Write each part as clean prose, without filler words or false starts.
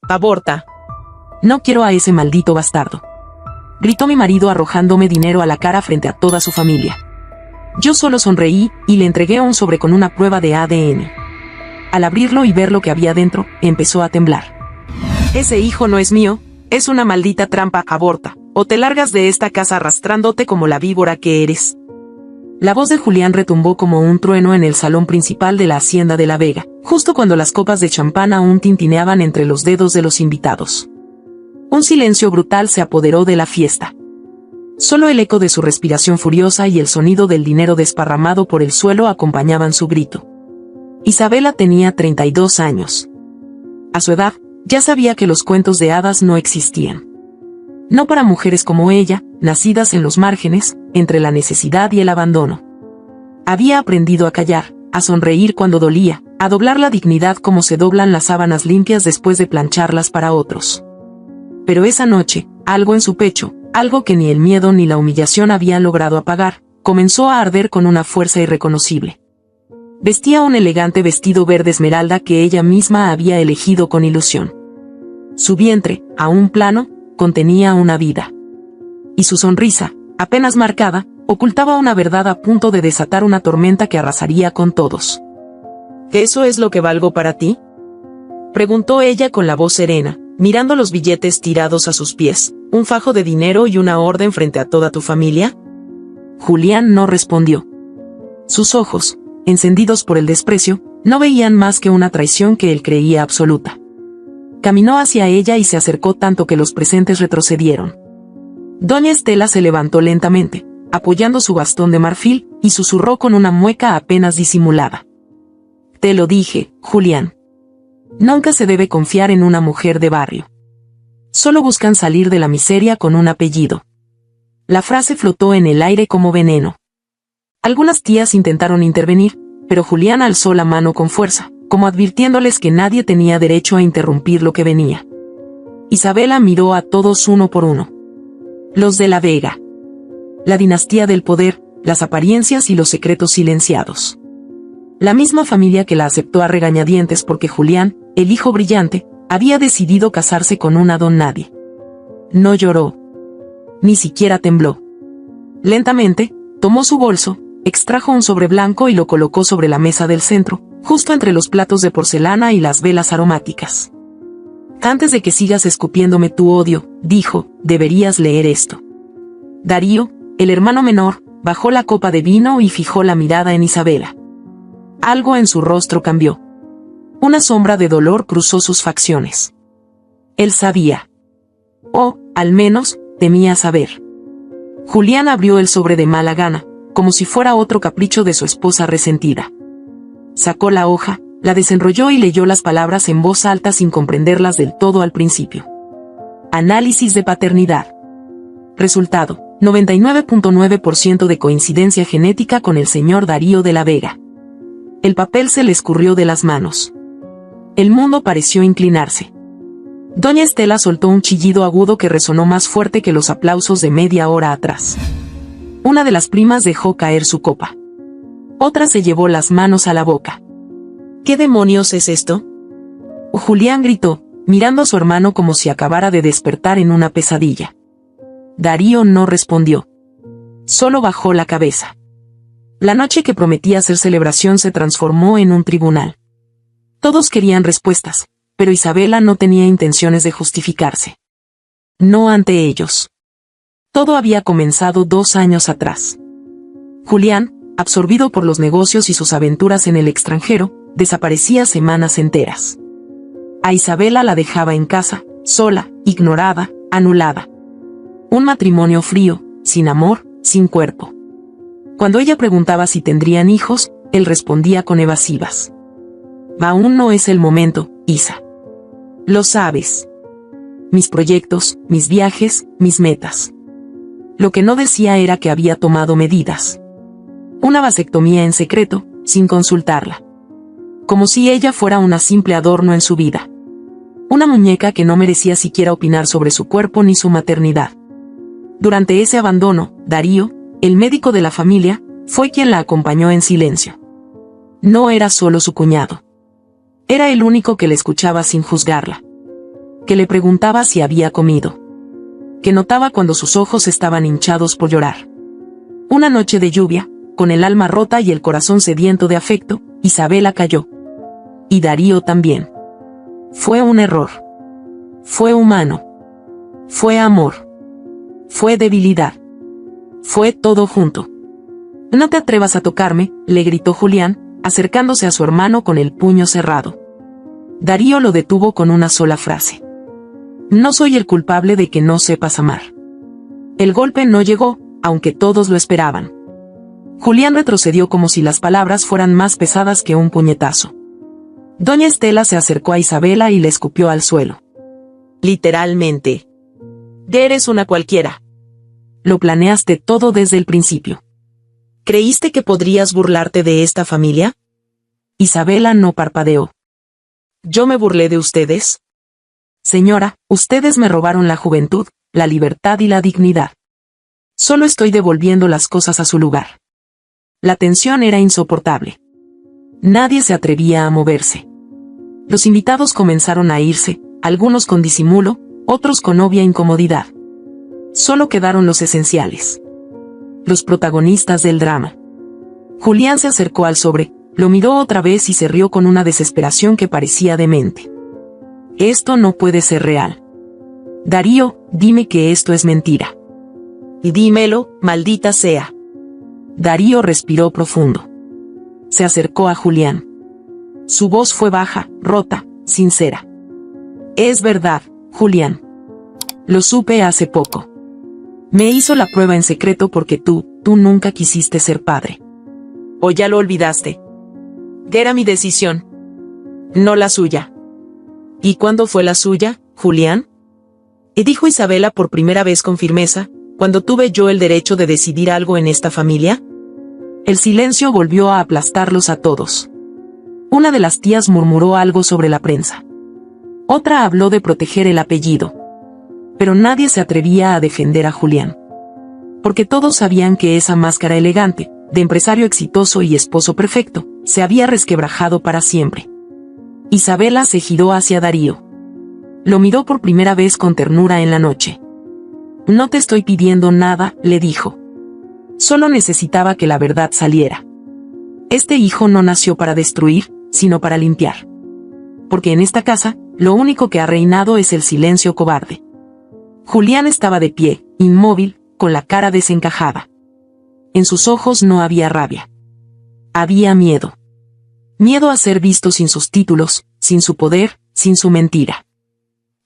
Aborta. No quiero a ese maldito bastardo. Gritó mi marido arrojándome dinero a la cara frente a toda su familia. Yo solo sonreí y le entregué un sobre con una prueba de ADN. Al abrirlo y ver lo que había dentro, empezó a temblar. Ese hijo no es mío, es una maldita trampa, aborta, o te largas de esta casa arrastrándote como la víbora que eres. La voz de Julián retumbó como un trueno en el salón principal de la hacienda de La Vega, justo cuando las copas de champán aún tintineaban entre los dedos de los invitados. Un silencio brutal se apoderó de la fiesta. Solo el eco de su respiración furiosa y el sonido del dinero desparramado por el suelo acompañaban su grito. Isabela tenía 32 años. A su edad, ya sabía que los cuentos de hadas no existían. No para mujeres como ella, nacidas en los márgenes, entre la necesidad y el abandono. Había aprendido a callar, a sonreír cuando dolía, a doblar la dignidad como se doblan las sábanas limpias después de plancharlas para otros. Pero esa noche, algo en su pecho, algo que ni el miedo ni la humillación habían logrado apagar, comenzó a arder con una fuerza irreconocible. Vestía un elegante vestido verde esmeralda que ella misma había elegido con ilusión. Su vientre, aún plano, contenía una vida. Y su sonrisa, apenas marcada, ocultaba una verdad a punto de desatar una tormenta que arrasaría con todos. ¿Eso es lo que valgo para ti?, preguntó ella con la voz serena, mirando los billetes tirados a sus pies, un fajo de dinero y una orden frente a toda tu familia. Julián no respondió. Sus ojos, encendidos por el desprecio, no veían más que una traición que él creía absoluta. Caminó hacia ella y se acercó tanto que los presentes retrocedieron. Doña Estela se levantó lentamente, apoyando su bastón de marfil, y susurró con una mueca apenas disimulada. Te lo dije, Julián. Nunca se debe confiar en una mujer de barrio. Solo buscan salir de la miseria con un apellido. La frase flotó en el aire como veneno. Algunas tías intentaron intervenir, pero Julián alzó la mano con fuerza, como advirtiéndoles que nadie tenía derecho a interrumpir lo que venía. Isabela miró a todos uno por uno. Los de La Vega. La dinastía del poder, las apariencias y los secretos silenciados. La misma familia que la aceptó a regañadientes porque Julián, el hijo brillante, había decidido casarse con una don nadie. No lloró. Ni siquiera tembló. Lentamente, tomó su bolso, extrajo un sobre blanco y lo colocó sobre la mesa del centro, justo entre los platos de porcelana y las velas aromáticas. Antes de que sigas escupiéndome tu odio, dijo, deberías leer esto. Darío, el hermano menor, bajó la copa de vino y fijó la mirada en Isabela. Algo en su rostro cambió. Una sombra de dolor cruzó sus facciones. Él sabía. O, al menos, temía saber. Julián abrió el sobre de mala gana, como si fuera otro capricho de su esposa resentida. Sacó la hoja, la desenrolló y leyó las palabras en voz alta sin comprenderlas del todo al principio. Análisis de paternidad. Resultado, 99.9% de coincidencia genética con el señor Darío de La Vega. El papel se le escurrió de las manos. El mundo pareció inclinarse. Doña Estela soltó un chillido agudo que resonó más fuerte que los aplausos de media hora atrás. Una de las primas dejó caer su copa. Otra se llevó las manos a la boca. ¿Qué demonios es esto?, Julián gritó, mirando a su hermano como si acabara de despertar en una pesadilla. Darío no respondió. Solo bajó la cabeza. La noche que prometía ser celebración se transformó en un tribunal. Todos querían respuestas, pero Isabela no tenía intenciones de justificarse. No ante ellos. Todo había comenzado 2 años atrás. Julián, absorbido por los negocios y sus aventuras en el extranjero, desaparecía semanas enteras. A Isabela la dejaba en casa, sola, ignorada, anulada. Un matrimonio frío, sin amor, sin cuerpo. Cuando ella preguntaba si tendrían hijos, él respondía con evasivas. Aún no es el momento, Isa. Lo sabes. Mis proyectos, mis viajes, mis metas. Lo que no decía era que había tomado medidas. Una vasectomía en secreto, sin consultarla. Como si ella fuera una simple adorno en su vida. Una muñeca que no merecía siquiera opinar sobre su cuerpo ni su maternidad. Durante ese abandono, Darío, el médico de la familia, fue quien la acompañó en silencio. No era solo su cuñado. Era el único que la escuchaba sin juzgarla. que le preguntaba si había comido, que notaba cuando sus ojos estaban hinchados por llorar. Una noche de lluvia, con el alma rota y el corazón sediento de afecto, Isabela cayó. Y Darío también. Fue un error. Fue humano. Fue amor. Fue debilidad. Fue todo junto. No te atrevas a tocarme, le gritó Julián, acercándose a su hermano con el puño cerrado. Darío lo detuvo con una sola frase. No soy el culpable de que no sepas amar. El golpe no llegó, aunque todos lo esperaban. Julián retrocedió como si las palabras fueran más pesadas que un puñetazo. Doña Estela se acercó a Isabela y le escupió al suelo. Literalmente. Eres una cualquiera. Lo planeaste todo desde el principio. ¿Creíste que podrías burlarte de esta familia? Isabela no parpadeó. ¿Yo me burlé de ustedes? Señora, ustedes me robaron la juventud, la libertad y la dignidad. Solo estoy devolviendo las cosas a su lugar. La tensión era insoportable. Nadie se atrevía a moverse. Los invitados comenzaron a irse, algunos con disimulo, otros con obvia incomodidad. Solo quedaron los esenciales. Los protagonistas del drama. Julián se acercó al sobre, lo miró otra vez y se rió con una desesperación que parecía demente. Esto no puede ser real. Darío, dime que esto es mentira. Y dímelo, maldita sea. Darío respiró profundo. Se acercó a Julián. Su voz fue baja, rota, sincera. Es verdad, Julián. Lo supe hace poco. Me hizo la prueba en secreto porque tú nunca quisiste ser padre. ¿O ya lo olvidaste? Era mi decisión. No la suya. ¿Y cuándo fue la suya, Julián? Y dijo Isabela por primera vez con firmeza, ¿cuándo tuve yo el derecho de decidir algo en esta familia? El silencio volvió a aplastarlos a todos. Una de las tías murmuró algo sobre la prensa. Otra habló de proteger el apellido. Pero nadie se atrevía a defender a Julián. Porque todos sabían que esa máscara elegante, de empresario exitoso y esposo perfecto, se había resquebrajado para siempre. Isabela se giró hacia Darío. Lo miró por primera vez con ternura en la noche. No te estoy pidiendo nada, le dijo. Solo necesitaba que la verdad saliera. Este hijo no nació para destruir, sino para limpiar. Porque en esta casa, lo único que ha reinado es el silencio cobarde. Julián estaba de pie, inmóvil, con la cara desencajada. En sus ojos no había rabia. Había miedo. Miedo a ser visto sin sus títulos, sin su poder, sin su mentira.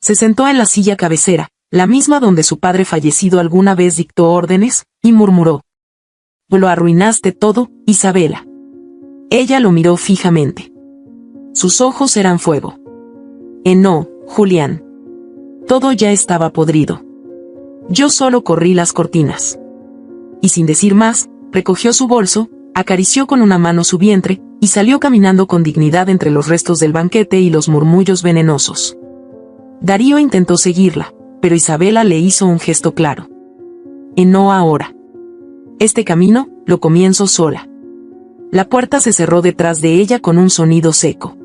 Se sentó en la silla cabecera, la misma donde su padre fallecido alguna vez dictó órdenes, y murmuró. Lo arruinaste todo, Isabela. Ella lo miró fijamente. Sus ojos eran fuego. No, Julián. Todo ya estaba podrido. Yo solo corrí las cortinas. Y sin decir más, recogió su bolso, acarició con una mano su vientre, y salió caminando con dignidad entre los restos del banquete y los murmullos venenosos. Darío intentó seguirla, pero Isabela le hizo un gesto claro. No ahora. Este camino, lo comienzo sola. La puerta se cerró detrás de ella con un sonido seco.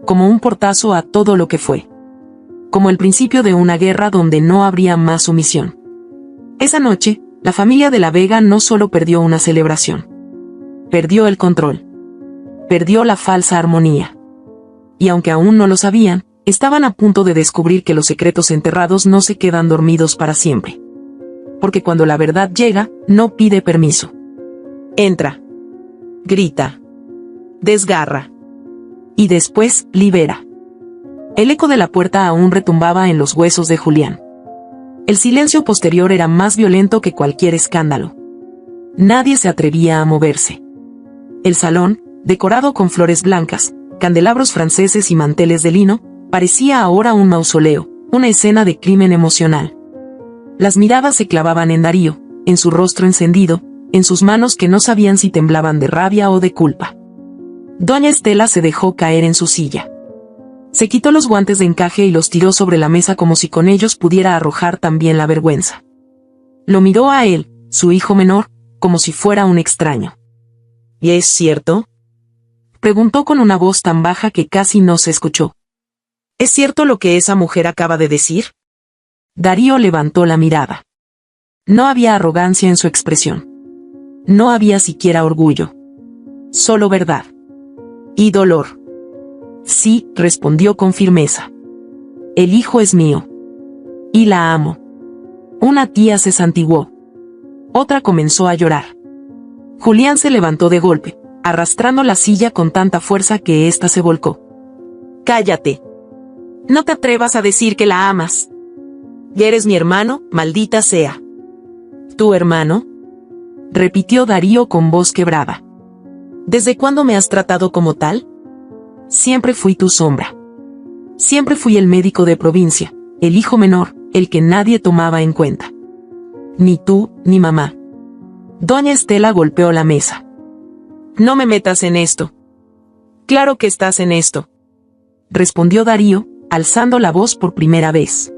Como un portazo a todo lo que fue. Como el principio de una guerra donde no habría más sumisión. Esa noche, la familia de la Vega no solo perdió una celebración. Perdió el control. Perdió la falsa armonía. Y aunque aún no lo sabían, estaban a punto de descubrir que los secretos enterrados no se quedan dormidos para siempre. Porque cuando la verdad llega, no pide permiso. Entra. Grita. Desgarra. Y después, libera. El eco de la puerta aún retumbaba en los huesos de Julián. El silencio posterior era más violento que cualquier escándalo. Nadie se atrevía a moverse. El salón, decorado con flores blancas, candelabros franceses y manteles de lino, parecía ahora un mausoleo, una escena de crimen emocional. Las miradas se clavaban en Darío, en su rostro encendido, en sus manos que no sabían si temblaban de rabia o de culpa. Doña Estela se dejó caer en su silla. Se quitó los guantes de encaje y los tiró sobre la mesa como si con ellos pudiera arrojar también la vergüenza. Lo miró a él, su hijo menor, como si fuera un extraño. ¿Y es cierto? Preguntó con una voz tan baja que casi no se escuchó. ¿Es cierto lo que esa mujer acaba de decir? Darío levantó la mirada. No había arrogancia en su expresión. No había siquiera orgullo. Solo verdad. Y dolor. Sí, respondió con firmeza. El hijo es mío. Y la amo. Una tía se santiguó. Otra comenzó a llorar. Julián se levantó de golpe, arrastrando la silla con tanta fuerza que ésta se volcó. Cállate. No te atrevas a decir que la amas. Ya eres mi hermano, maldita sea. ¿Tu hermano? Repitió Darío con voz quebrada. ¿Desde cuándo me has tratado como tal? Siempre fui tu sombra. Siempre fui el médico de provincia, el hijo menor, el que nadie tomaba en cuenta. Ni tú, ni mamá. Doña Estela golpeó la mesa. No me metas en esto. Claro que estás en esto, respondió Darío, alzando la voz por primera vez.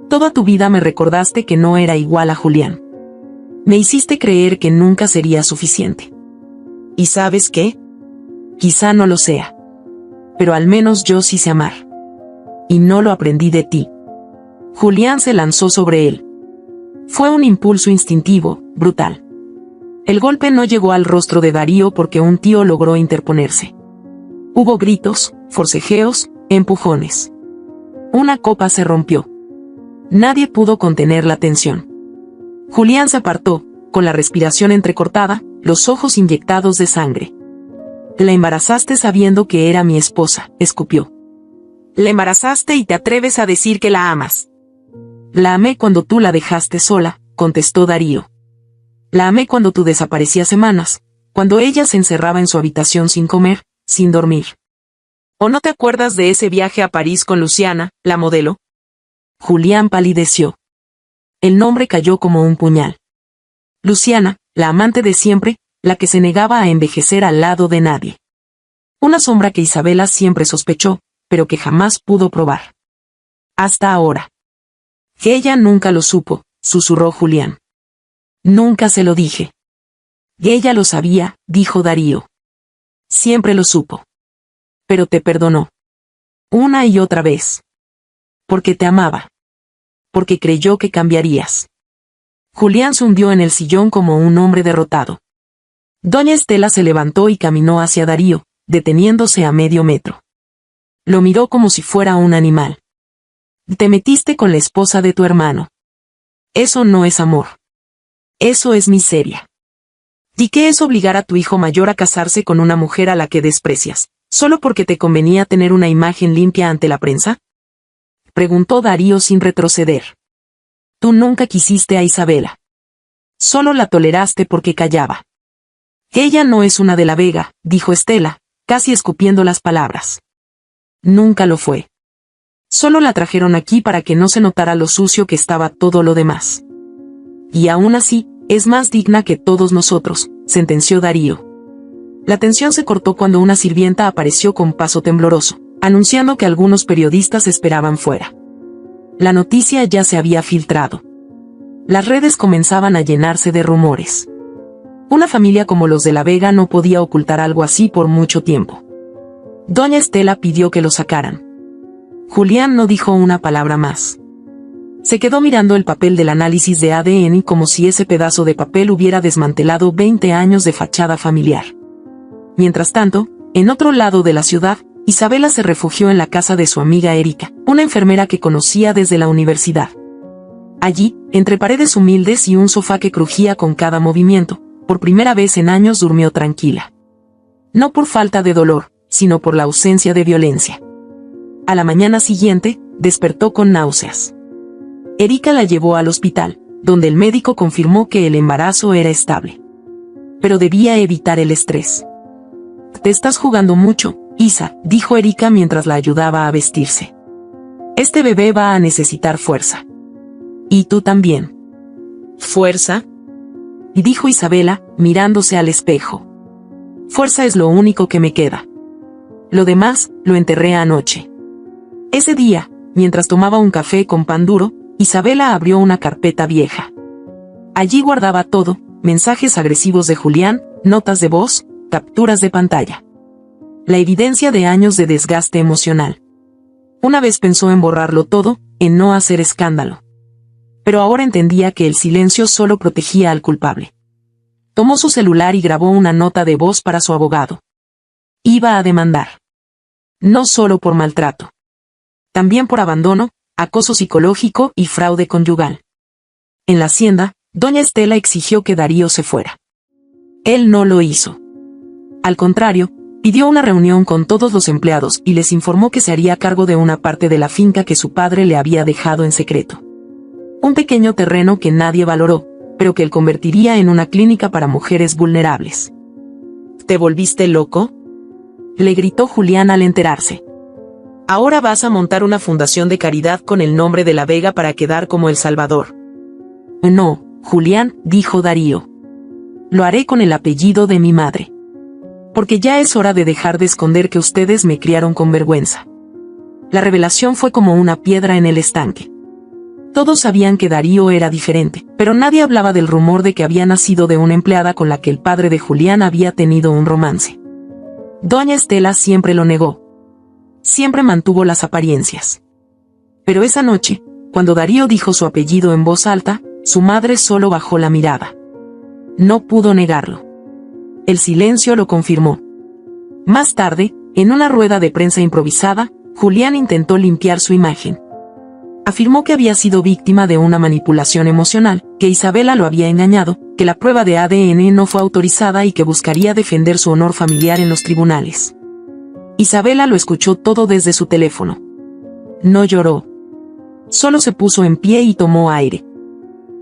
Toda tu vida me recordaste que no era igual a Julián. Me hiciste creer que nunca sería suficiente. ¿Y sabes qué? Quizá no lo sea. Pero al menos yo sí sé amar. Y no lo aprendí de ti. Julián se lanzó sobre él. Fue un impulso instintivo, brutal. El golpe no llegó al rostro de Darío porque un tío logró interponerse. Hubo gritos, forcejeos, empujones. Una copa se rompió. Nadie pudo contener la tensión. Julián se apartó, con la respiración entrecortada, los ojos inyectados de sangre. La embarazaste sabiendo que era mi esposa, escupió. La embarazaste y te atreves a decir que la amas. La amé cuando tú la dejaste sola, contestó Darío. La amé cuando tú desaparecías semanas, cuando ella se encerraba en su habitación sin comer, sin dormir. ¿O no te acuerdas de ese viaje a París con Luciana, la modelo? Julián palideció. El nombre cayó como un puñal. Luciana, la amante de siempre, la que se negaba a envejecer al lado de nadie. Una sombra que Isabela siempre sospechó, pero que jamás pudo probar. Hasta ahora. Ella nunca lo supo, susurró Julián. Nunca se lo dije. Ella lo sabía, dijo Darío. Siempre lo supo. Pero te perdonó. Una y otra vez. Porque te amaba. Porque creyó que cambiarías. Julián se hundió en el sillón como un hombre derrotado. Doña Estela se levantó y caminó hacia Darío, deteniéndose a medio metro. Lo miró como si fuera un animal. Te metiste con la esposa de tu hermano. Eso no es amor. Eso es miseria. ¿Y qué es obligar a tu hijo mayor a casarse con una mujer a la que desprecias, solo porque te convenía tener una imagen limpia ante la prensa? Preguntó Darío sin retroceder. Tú nunca quisiste a Isabela. Solo la toleraste porque callaba. Ella no es una de la Vega, dijo Estela, casi escupiendo las palabras. Nunca lo fue. Solo la trajeron aquí para que no se notara lo sucio que estaba todo lo demás. Y aún así, es más digna que todos nosotros, sentenció Darío. La tensión se cortó cuando una sirvienta apareció con paso tembloroso, anunciando que algunos periodistas esperaban fuera. La noticia ya se había filtrado. Las redes comenzaban a llenarse de rumores. Una familia como los de la Vega no podía ocultar algo así por mucho tiempo. Doña Estela pidió que lo sacaran. Julián no dijo una palabra más. Se quedó mirando el papel del análisis de ADN como si ese pedazo de papel hubiera desmantelado 20 años de fachada familiar. Mientras tanto, en otro lado de la ciudad, Isabela se refugió en la casa de su amiga Erika, una enfermera que conocía desde la universidad. Allí, entre paredes humildes y un sofá que crujía con cada movimiento, por primera vez en años durmió tranquila. No por falta de dolor, sino por la ausencia de violencia. A la mañana siguiente, despertó con náuseas. Erika la llevó al hospital, donde el médico confirmó que el embarazo era estable. Pero debía evitar el estrés. Te estás jugando mucho, Isa, dijo Erika mientras la ayudaba a vestirse. Este bebé va a necesitar fuerza. Y tú también. ¿Fuerza? Dijo Isabela, mirándose al espejo. Fuerza es lo único que me queda. Lo demás, lo enterré anoche. Ese día, mientras tomaba un café con pan duro, Isabela abrió una carpeta vieja. Allí guardaba todo, mensajes agresivos de Julián, notas de voz, capturas de pantalla. La evidencia de años de desgaste emocional. Una vez pensó en borrarlo todo, en no hacer escándalo. Pero ahora entendía que el silencio solo protegía al culpable. Tomó su celular y grabó una nota de voz para su abogado. Iba a demandar. No solo por maltrato. También por abandono, acoso psicológico y fraude conyugal. En la hacienda, doña Estela exigió que Darío se fuera. Él no lo hizo. Al contrario, pidió una reunión con todos los empleados y les informó que se haría cargo de una parte de la finca que su padre le había dejado en secreto. Un pequeño terreno que nadie valoró, pero que él convertiría en una clínica para mujeres vulnerables. ¿Te volviste loco?, le gritó Julián al enterarse. Ahora vas a montar una fundación de caridad con el nombre de La Vega para quedar como El Salvador. No, Julián, dijo Darío. Lo haré con el apellido de mi madre. Porque ya es hora de dejar de esconder que ustedes me criaron con vergüenza. La revelación fue como una piedra en el estanque. Todos sabían que Darío era diferente, pero nadie hablaba del rumor de que había nacido de una empleada con la que el padre de Julián había tenido un romance. Doña Estela siempre lo negó. Siempre mantuvo las apariencias. Pero esa noche, cuando Darío dijo su apellido en voz alta, su madre solo bajó la mirada. No pudo negarlo. El silencio lo confirmó. Más tarde, en una rueda de prensa improvisada, Julián intentó limpiar su imagen. Afirmó que había sido víctima de una manipulación emocional, que Isabela lo había engañado, que la prueba de ADN no fue autorizada y que buscaría defender su honor familiar en los tribunales. Isabela lo escuchó todo desde su teléfono. No lloró. Solo se puso en pie y tomó aire.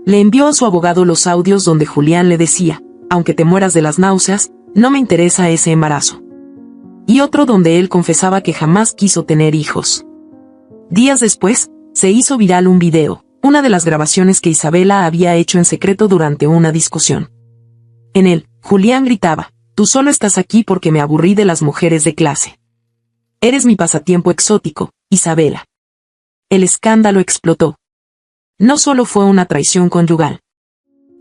Le envió a su abogado los audios donde Julián le decía, aunque te mueras de las náuseas, no me interesa ese embarazo. Y otro donde él confesaba que jamás quiso tener hijos. Días después, se hizo viral un video, una de las grabaciones que Isabela había hecho en secreto durante una discusión. En él, Julián gritaba, tú solo estás aquí porque me aburrí de las mujeres de clase. Eres mi pasatiempo exótico, Isabela. El escándalo explotó. No solo fue una traición conyugal.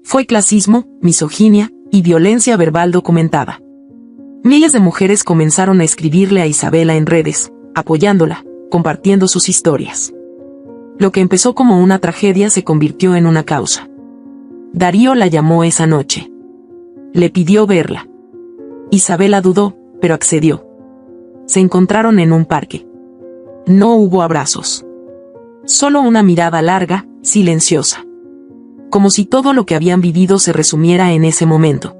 Fue clasismo, misoginia y violencia verbal documentada. Miles de mujeres comenzaron a escribirle a Isabela en redes, apoyándola, compartiendo sus historias. Lo que empezó como una tragedia se convirtió en una causa. Darío la llamó esa noche. Le pidió verla. Isabela dudó, pero accedió. Se encontraron en un parque. No hubo abrazos. Solo una mirada larga, silenciosa. Como si todo lo que habían vivido se resumiera en ese momento.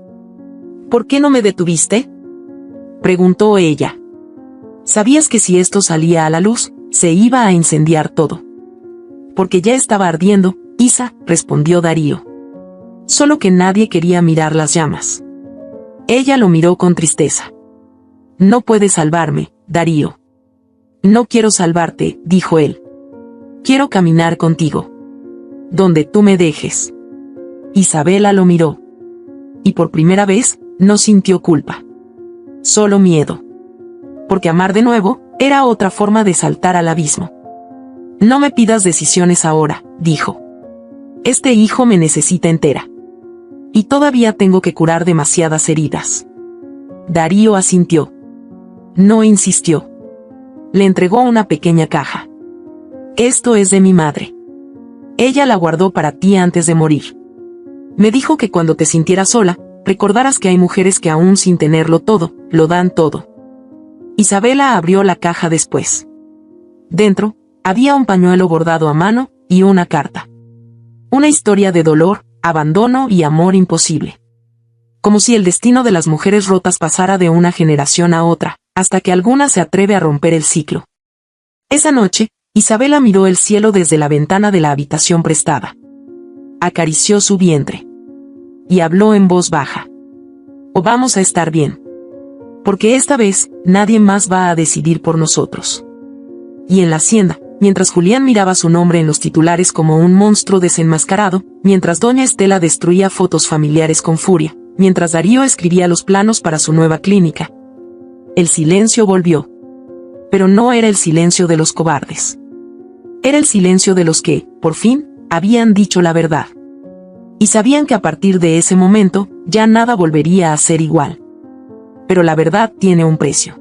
¿Por qué no me detuviste?, preguntó ella. Sabías que si esto salía a la luz, se iba a incendiar todo. Porque ya estaba ardiendo, Isa, respondió Darío. Solo que nadie quería mirar las llamas. Ella lo miró con tristeza. No puedes salvarme, Darío. No quiero salvarte, dijo él. Quiero caminar contigo. Donde tú me dejes. Isabela lo miró. Y por primera vez, no sintió culpa. Solo miedo. Porque amar de nuevo, era otra forma de saltar al abismo. No me pidas decisiones ahora, dijo. Este hijo me necesita entera. Y todavía tengo que curar demasiadas heridas. Darío asintió. No insistió. Le entregó una pequeña caja. Esto es de mi madre. Ella la guardó para ti antes de morir. Me dijo que cuando te sintieras sola, recordaras que hay mujeres que aún sin tenerlo todo, lo dan todo. Isabela abrió la caja después. Dentro, había un pañuelo bordado a mano y una carta. Una historia de dolor, abandono y amor imposible. Como si el destino de las mujeres rotas pasara de una generación a otra, hasta que alguna se atreve a romper el ciclo. Esa noche, Isabela miró el cielo desde la ventana de la habitación prestada. Acarició su vientre. Y habló en voz baja. O vamos a estar bien. Porque esta vez, nadie más va a decidir por nosotros. Y en la hacienda, mientras Julián miraba su nombre en los titulares como un monstruo desenmascarado, mientras doña Estela destruía fotos familiares con furia, mientras Darío escribía los planos para su nueva clínica, el silencio volvió. Pero no era el silencio de los cobardes. Era el silencio de los que, por fin, habían dicho la verdad. Y sabían que a partir de ese momento, ya nada volvería a ser igual. Pero la verdad tiene un precio.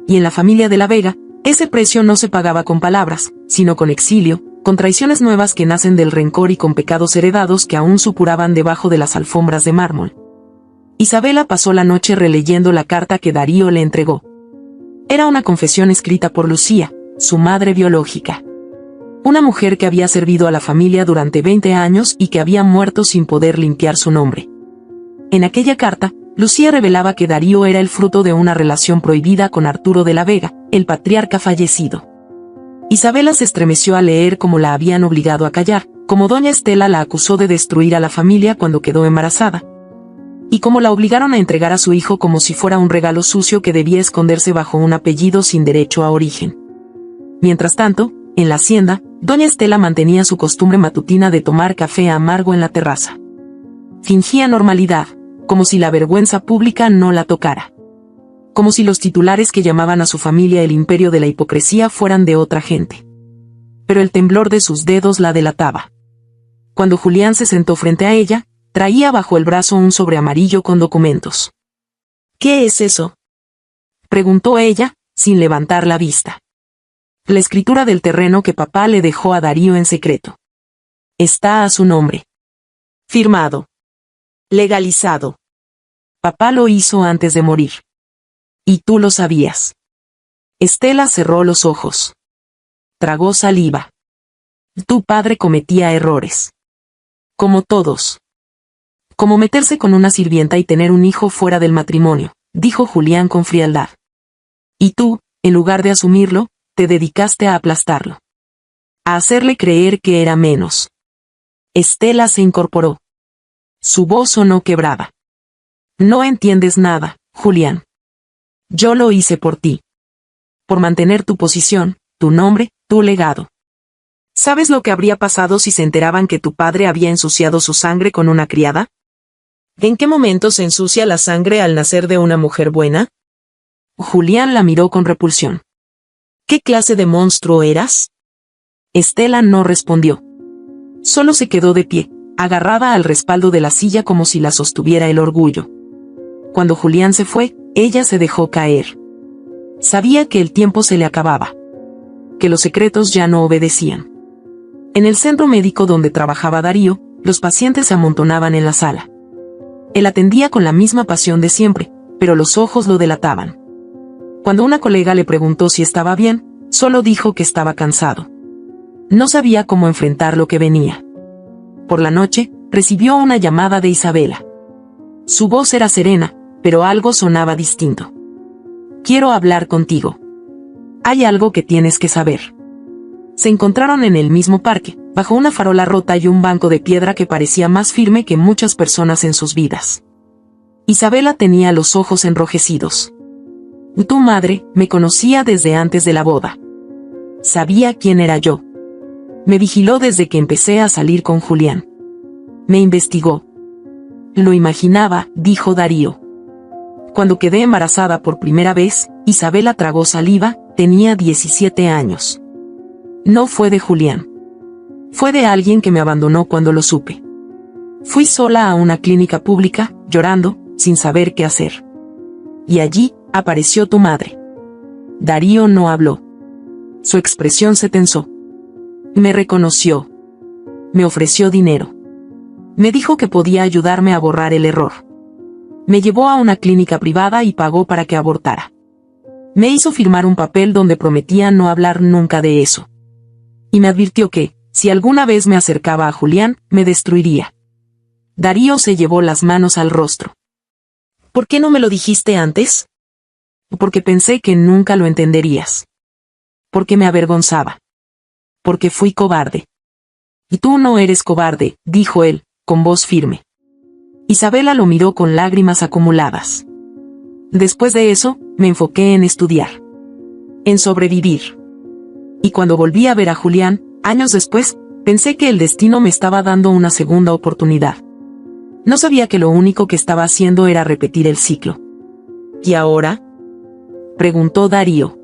Y en la familia de La Vega, Ese precio no se pagaba con palabras, sino con exilio, con traiciones nuevas que nacen del rencor y con pecados heredados que aún supuraban debajo de las alfombras de mármol. Isabela pasó la noche releyendo la carta que Darío le entregó. Era una confesión escrita por Lucía, su madre biológica. Una mujer que había servido a la familia durante 20 años y que había muerto sin poder limpiar su nombre. En aquella carta, Lucía revelaba que Darío era el fruto de una relación prohibida con Arturo de la Vega, el patriarca fallecido. Isabela se estremeció al leer cómo la habían obligado a callar, cómo doña Estela la acusó de destruir a la familia cuando quedó embarazada, y cómo la obligaron a entregar a su hijo como si fuera un regalo sucio que debía esconderse bajo un apellido sin derecho a origen. Mientras tanto, en la hacienda, doña Estela mantenía su costumbre matutina de tomar café amargo en la terraza. Fingía normalidad, como si la vergüenza pública no la tocara. Como si los titulares que llamaban a su familia el imperio de la hipocresía fueran de otra gente. Pero el temblor de sus dedos la delataba. Cuando Julián se sentó frente a ella, traía bajo el brazo un sobre amarillo con documentos. ¿Qué es eso?, preguntó ella, sin levantar la vista. La escritura del terreno que papá le dejó a Darío en secreto. Está a su nombre. Firmado. Legalizado. Papá lo hizo antes de morir. Y tú lo sabías. Estela cerró los ojos. Tragó saliva. Tu padre cometía errores. Como todos. Como meterse con una sirvienta y tener un hijo fuera del matrimonio, dijo Julián con frialdad. Y tú, en lugar de asumirlo, te dedicaste a aplastarlo. A hacerle creer que era menos. Estela se incorporó. Su voz sonó quebrada. No entiendes nada, Julián. Yo lo hice por ti. Por mantener tu posición, tu nombre, tu legado. ¿Sabes lo que habría pasado si se enteraban que tu padre había ensuciado su sangre con una criada? ¿En qué momento se ensucia la sangre al nacer de una mujer buena? Julián la miró con repulsión. ¿Qué clase de monstruo eras? Estela no respondió. Solo se quedó de pie, agarrada al respaldo de la silla como si la sostuviera el orgullo. Cuando Julián se fue, ella se dejó caer. Sabía que el tiempo se le acababa. Que los secretos ya no obedecían. En el centro médico donde trabajaba Darío, los pacientes se amontonaban en la sala. Él atendía con la misma pasión de siempre, pero los ojos lo delataban. Cuando una colega le preguntó si estaba bien, solo dijo que estaba cansado. No sabía cómo enfrentar lo que venía. Por la noche, recibió una llamada de Isabela. Su voz era serena, pero algo sonaba distinto. Quiero hablar contigo. Hay algo que tienes que saber. Se encontraron en el mismo parque, bajo una farola rota y un banco de piedra que parecía más firme que muchas personas en sus vidas. Isabela tenía los ojos enrojecidos. Tu madre me conocía desde antes de la boda. Sabía quién era yo. Me vigiló desde que empecé a salir con Julián. Me investigó. Lo imaginaba, dijo Darío. Cuando quedé embarazada por primera vez, Isabela tragó saliva, tenía 17 años. No fue de Julián. Fue de alguien que me abandonó cuando lo supe. Fui sola a una clínica pública, llorando, sin saber qué hacer. Y allí, apareció tu madre. Darío no habló. Su expresión se tensó. Me reconoció. Me ofreció dinero. Me dijo que podía ayudarme a borrar el error. Me llevó a una clínica privada y pagó para que abortara. Me hizo firmar un papel donde prometía no hablar nunca de eso. Y me advirtió que, si alguna vez me acercaba a Julián, me destruiría. Darío se llevó las manos al rostro. ¿Por qué no me lo dijiste antes? Porque pensé que nunca lo entenderías. Porque me avergonzaba. Porque fui cobarde. Y tú no eres cobarde, dijo él, con voz firme. Isabela lo miró con lágrimas acumuladas. Después de eso, me enfoqué en estudiar. En sobrevivir. Y cuando volví a ver a Julián, años después, pensé que el destino me estaba dando una segunda oportunidad. No sabía que lo único que estaba haciendo era repetir el ciclo. ¿Y ahora?, preguntó Darío.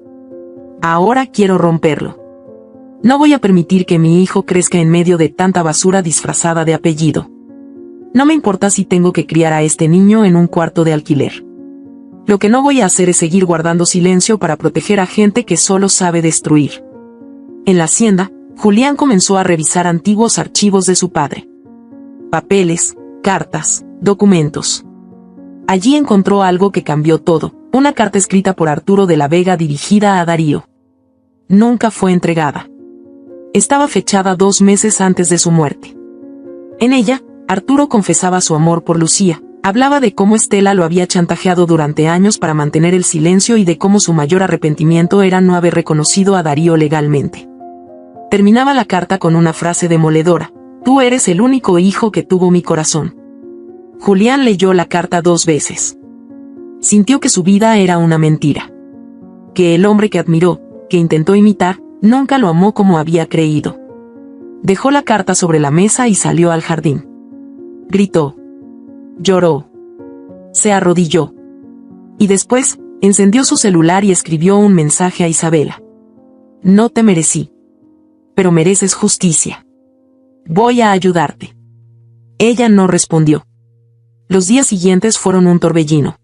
Ahora quiero romperlo. No voy a permitir que mi hijo crezca en medio de tanta basura disfrazada de apellido. No me importa si tengo que criar a este niño en un cuarto de alquiler. Lo que no voy a hacer es seguir guardando silencio para proteger a gente que solo sabe destruir. En la hacienda, Julián comenzó a revisar antiguos archivos de su padre. Papeles, cartas, documentos. Allí encontró algo que cambió todo, una carta escrita por Arturo de la Vega dirigida a Darío. Nunca fue entregada. Estaba fechada 2 meses antes de su muerte. En ella, Arturo confesaba su amor por Lucía, hablaba de cómo Estela lo había chantajeado durante años para mantener el silencio y de cómo su mayor arrepentimiento era no haber reconocido a Darío legalmente. Terminaba la carta con una frase demoledora: «Tú eres el único hijo que tuvo mi corazón». Julián leyó la carta 2 veces. Sintió que su vida era una mentira. Que el hombre que admiró, que intentó imitar, nunca lo amó como había creído. Dejó la carta sobre la mesa y salió al jardín. Gritó. Lloró. Se arrodilló. Y después, encendió su celular y escribió un mensaje a Isabela. «No te merecí. Pero mereces justicia. Voy a ayudarte». Ella no respondió. Los días siguientes fueron un torbellino.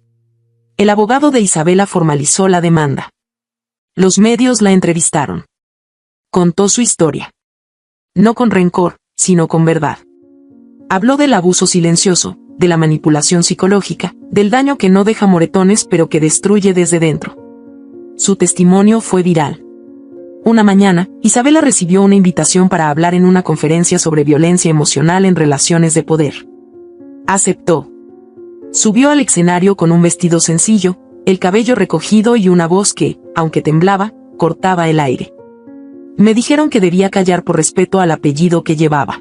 El abogado de Isabela formalizó la demanda. Los medios la entrevistaron. Contó su historia. No con rencor, sino con verdad. Habló del abuso silencioso, de la manipulación psicológica, del daño que no deja moretones pero que destruye desde dentro. Su testimonio fue viral. Una mañana, Isabela recibió una invitación para hablar en una conferencia sobre violencia emocional en relaciones de poder. Aceptó. Subió al escenario con un vestido sencillo, el cabello recogido y una voz que, aunque temblaba, cortaba el aire. Me dijeron que debía callar por respeto al apellido que llevaba.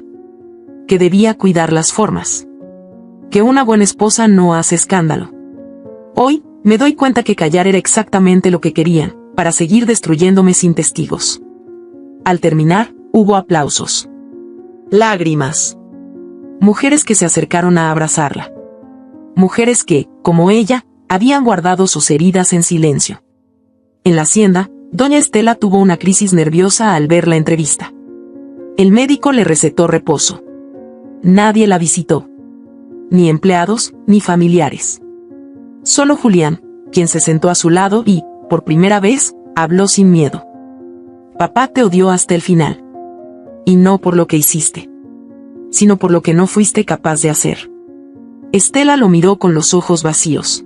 Que debía cuidar las formas. Que una buena esposa no hace escándalo. Hoy, me doy cuenta que callar era exactamente lo que querían, para seguir destruyéndome sin testigos. Al terminar, hubo aplausos. Lágrimas. Mujeres que se acercaron a abrazarla. Mujeres que, como ella, habían guardado sus heridas en silencio. En la hacienda, doña Estela tuvo una crisis nerviosa al ver la entrevista. El médico le recetó reposo. Nadie la visitó. Ni empleados, ni familiares. Solo Julián, quien se sentó a su lado y, por primera vez, habló sin miedo. Papá te odió hasta el final. Y no por lo que hiciste, sino por lo que no fuiste capaz de hacer. Estela lo miró con los ojos vacíos.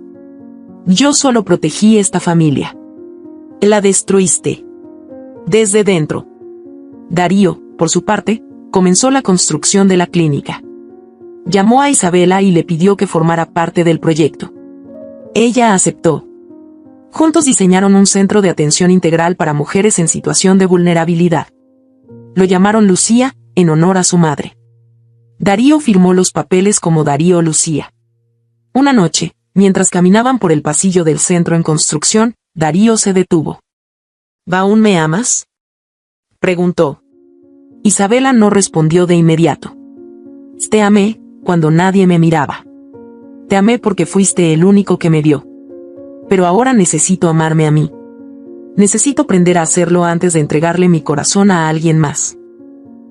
Yo solo protegí esta familia. La destruiste. Desde dentro. Darío, por su parte, comenzó la construcción de la clínica. Llamó a Isabela y le pidió que formara parte del proyecto. Ella aceptó. Juntos diseñaron un centro de atención integral para mujeres en situación de vulnerabilidad. Lo llamaron Lucía, en honor a su madre. Darío firmó los papeles como Darío Lucía. Una noche, mientras caminaban por el pasillo del centro en construcción, Darío se detuvo. ¿Aún me amas?, preguntó. Isabela no respondió de inmediato. Te amé, cuando nadie me miraba. Te amé porque fuiste el único que me vio. Pero ahora necesito amarme a mí. Necesito aprender a hacerlo antes de entregarle mi corazón a alguien más.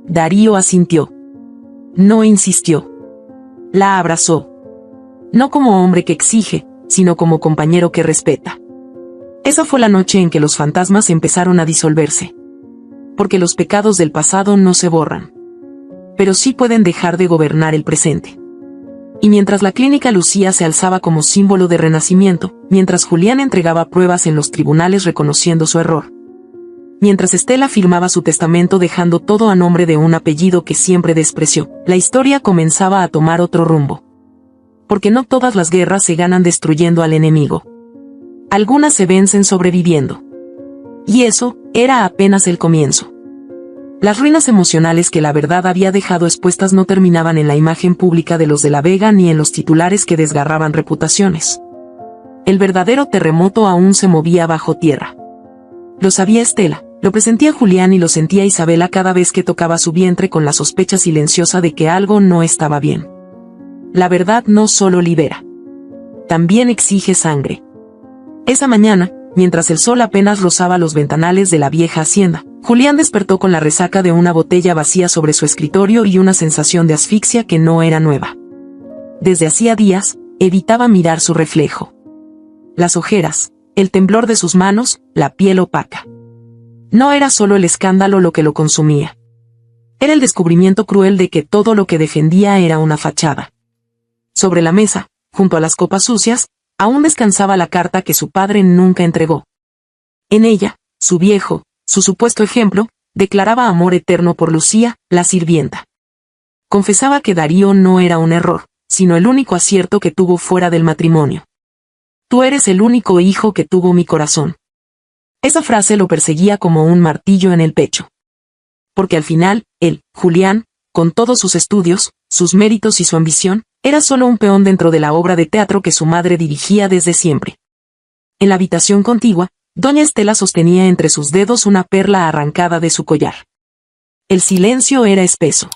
Darío asintió. No insistió. La abrazó. No como hombre que exige, sino como compañero que respeta. Esa fue la noche en que los fantasmas empezaron a disolverse. Porque los pecados del pasado no se borran. Pero sí pueden dejar de gobernar el presente. Y mientras la clínica Lucía se alzaba como símbolo de renacimiento, mientras Julián entregaba pruebas en los tribunales reconociendo su error, mientras Estela firmaba su testamento dejando todo a nombre de un apellido que siempre despreció, la historia comenzaba a tomar otro rumbo. Porque no todas las guerras se ganan destruyendo al enemigo. Algunas se vencen sobreviviendo. Y eso era apenas el comienzo. Las ruinas emocionales que la verdad había dejado expuestas no terminaban en la imagen pública de los de la Vega ni en los titulares que desgarraban reputaciones. El verdadero terremoto aún se movía bajo tierra. Lo sabía Estela, lo presentía Julián y lo sentía Isabela cada vez que tocaba su vientre con la sospecha silenciosa de que algo no estaba bien. La verdad no solo libera. También exige sangre. Esa mañana, mientras el sol apenas rozaba los ventanales de la vieja hacienda, Julián despertó con la resaca de una botella vacía sobre su escritorio y una sensación de asfixia que no era nueva. Desde hacía días, evitaba mirar su reflejo. las ojeras, el temblor de sus manos, la piel opaca. No era solo el escándalo lo que lo consumía. Era el descubrimiento cruel de que todo lo que defendía era una fachada. Sobre la mesa, junto a las copas sucias, aún descansaba la carta que su padre nunca entregó. En ella, su viejo, su supuesto ejemplo, declaraba amor eterno por Lucía, la sirvienta. Confesaba que Darío no era un error, sino el único acierto que tuvo fuera del matrimonio. Tú eres el único hijo que tuvo mi corazón. Esa frase lo perseguía como un martillo en el pecho. Porque al final, él, Julián, con todos sus estudios, sus méritos y su ambición, era solo un peón dentro de la obra de teatro que su madre dirigía desde siempre. En la habitación contigua, doña Estela sostenía entre sus dedos una perla arrancada de su collar. El silencio era espeso.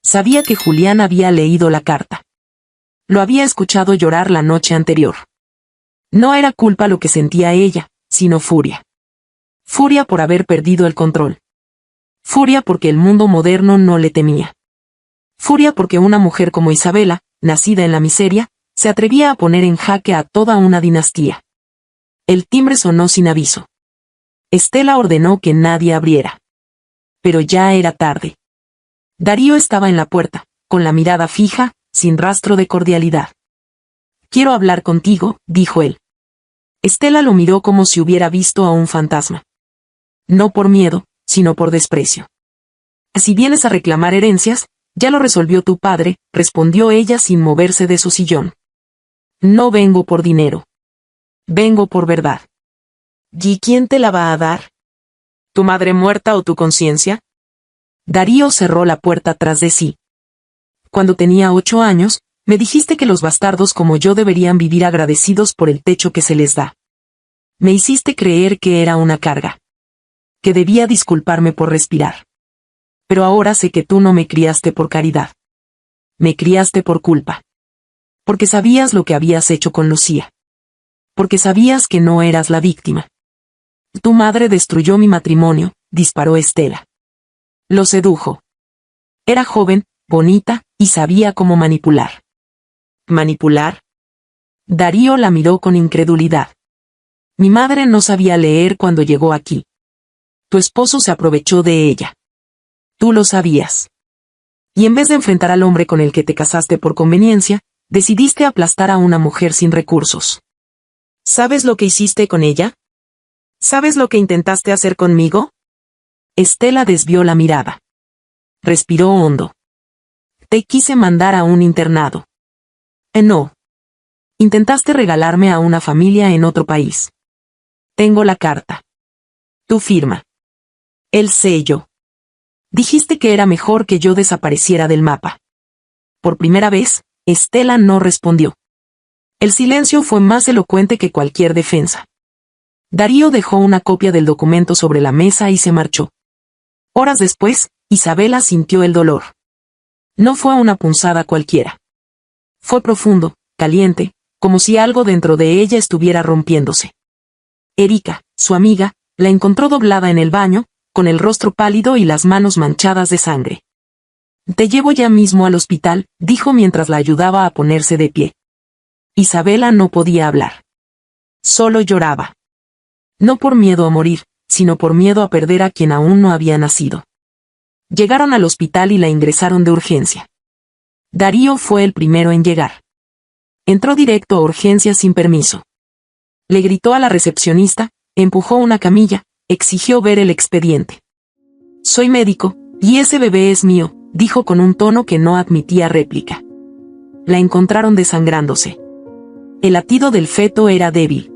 Sabía que Julián había leído la carta. Lo había escuchado llorar la noche anterior. No era culpa lo que sentía ella, sino furia. Furia por haber perdido el control. Furia porque el mundo moderno no le temía. Furia porque una mujer como Isabela, nacida en la miseria, se atrevía a poner en jaque a toda una dinastía. El timbre sonó sin aviso. Estela ordenó que nadie abriera. Pero ya era tarde. Darío estaba en la puerta, con la mirada fija, sin rastro de cordialidad. «Quiero hablar contigo», dijo él. Estela lo miró como si hubiera visto a un fantasma. No por miedo, sino por desprecio. «Si vienes a reclamar herencias, ya lo resolvió tu padre», respondió ella sin moverse de su sillón. «No vengo por dinero. Vengo por verdad». ¿Y quién te la va a dar? ¿Tu madre muerta o tu conciencia? Darío cerró la puerta tras de sí. Cuando tenía 8 años, me dijiste que los bastardos como yo deberían vivir agradecidos por el techo que se les da. Me hiciste creer que era una carga. Que debía disculparme por respirar. Pero ahora sé que tú no me criaste por caridad. Me criaste por culpa. Porque sabías lo que habías hecho con Lucía. Porque sabías que no eras la víctima. Tu madre destruyó mi matrimonio, disparó Estela. Lo sedujo. Era joven, bonita, y sabía cómo manipular. ¿Manipular? Darío la miró con incredulidad. Mi madre no sabía leer cuando llegó aquí. Tu esposo se aprovechó de ella. Tú lo sabías. Y en vez de enfrentar al hombre con el que te casaste por conveniencia, decidiste aplastar a una mujer sin recursos. ¿Sabes lo que hiciste con ella? ¿Sabes lo que intentaste hacer conmigo? Estela desvió la mirada. Respiró hondo. Te quise mandar a un internado. No. Intentaste regalarme a una familia en otro país. Tengo la carta. Tu firma. El sello. Dijiste que era mejor que yo desapareciera del mapa. Por primera vez, Estela no respondió. El silencio fue más elocuente que cualquier defensa. Darío dejó una copia del documento sobre la mesa y se marchó. Horas después, Isabela sintió el dolor. No fue una punzada cualquiera. Fue profundo, caliente, como si algo dentro de ella estuviera rompiéndose. Erika, su amiga, la encontró doblada en el baño, con el rostro pálido y las manos manchadas de sangre. Te llevo ya mismo al hospital, dijo mientras la ayudaba a ponerse de pie. Isabela no podía hablar. Solo lloraba. No por miedo a morir, sino por miedo a perder a quien aún no había nacido. Llegaron al hospital y la ingresaron de urgencia. Darío fue el primero en llegar. Entró directo a urgencias sin permiso. Le gritó a la recepcionista, empujó una camilla, exigió ver el expediente. Soy médico, y ese bebé es mío, dijo con un tono que no admitía réplica. La encontraron desangrándose. El latido del feto era débil.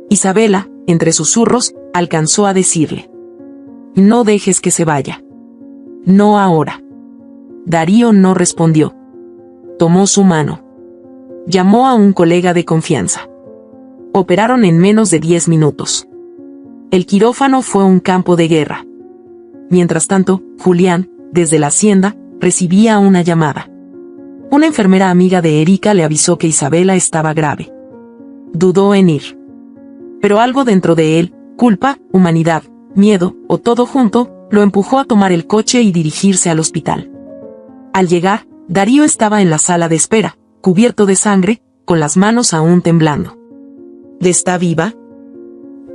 Isabela, entre susurros, alcanzó a decirle: no dejes que se vaya. No ahora. Darío no respondió. Tomó su mano. Llamó a un colega de confianza. Operaron en menos de 10 minutos. El quirófano fue un campo de guerra. Mientras tanto, Julián, desde la hacienda, recibía una llamada. Una enfermera amiga de Erika le avisó que Isabela estaba grave. Dudó en ir. Pero algo dentro de él, culpa, humanidad, miedo, o todo junto, lo empujó a tomar el coche y dirigirse al hospital. Al llegar, Darío estaba en la sala de espera, cubierto de sangre, con las manos aún temblando. ¿Está viva?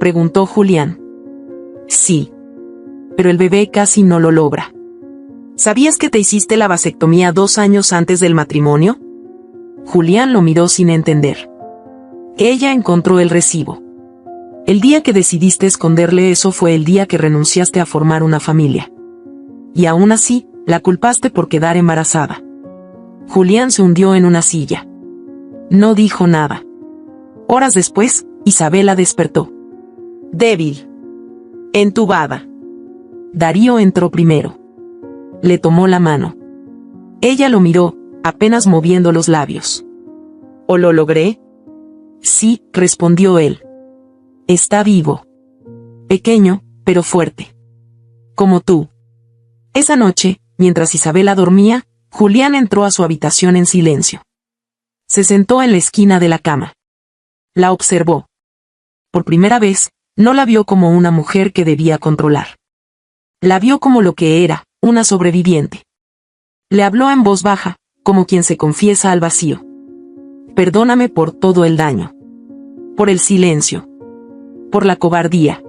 Preguntó Julián. Sí. Pero el bebé casi no lo logra. ¿Sabías que te hiciste la vasectomía 2 años antes del matrimonio? Julián lo miró sin entender. Ella encontró el recibo. El día que decidiste esconderle eso fue el día que renunciaste a formar una familia. Y aún así, la culpaste por quedar embarazada. Julián se hundió en una silla. No dijo nada. Horas después, Isabela despertó. Débil. Entubada. Darío entró primero. Le tomó la mano. Ella lo miró, apenas moviendo los labios. ¿O lo logré? Sí, respondió él. Está vivo. Pequeño, pero fuerte. Como tú. Esa noche, mientras Isabela dormía, Julián entró a su habitación en silencio. Se sentó en la esquina de la cama. La observó. Por primera vez, no la vio como una mujer que debía controlar. La vio como lo que era, una sobreviviente. Le habló en voz baja, como quien se confiesa al vacío. Perdóname por todo el daño. Por el silencio. Por la cobardía.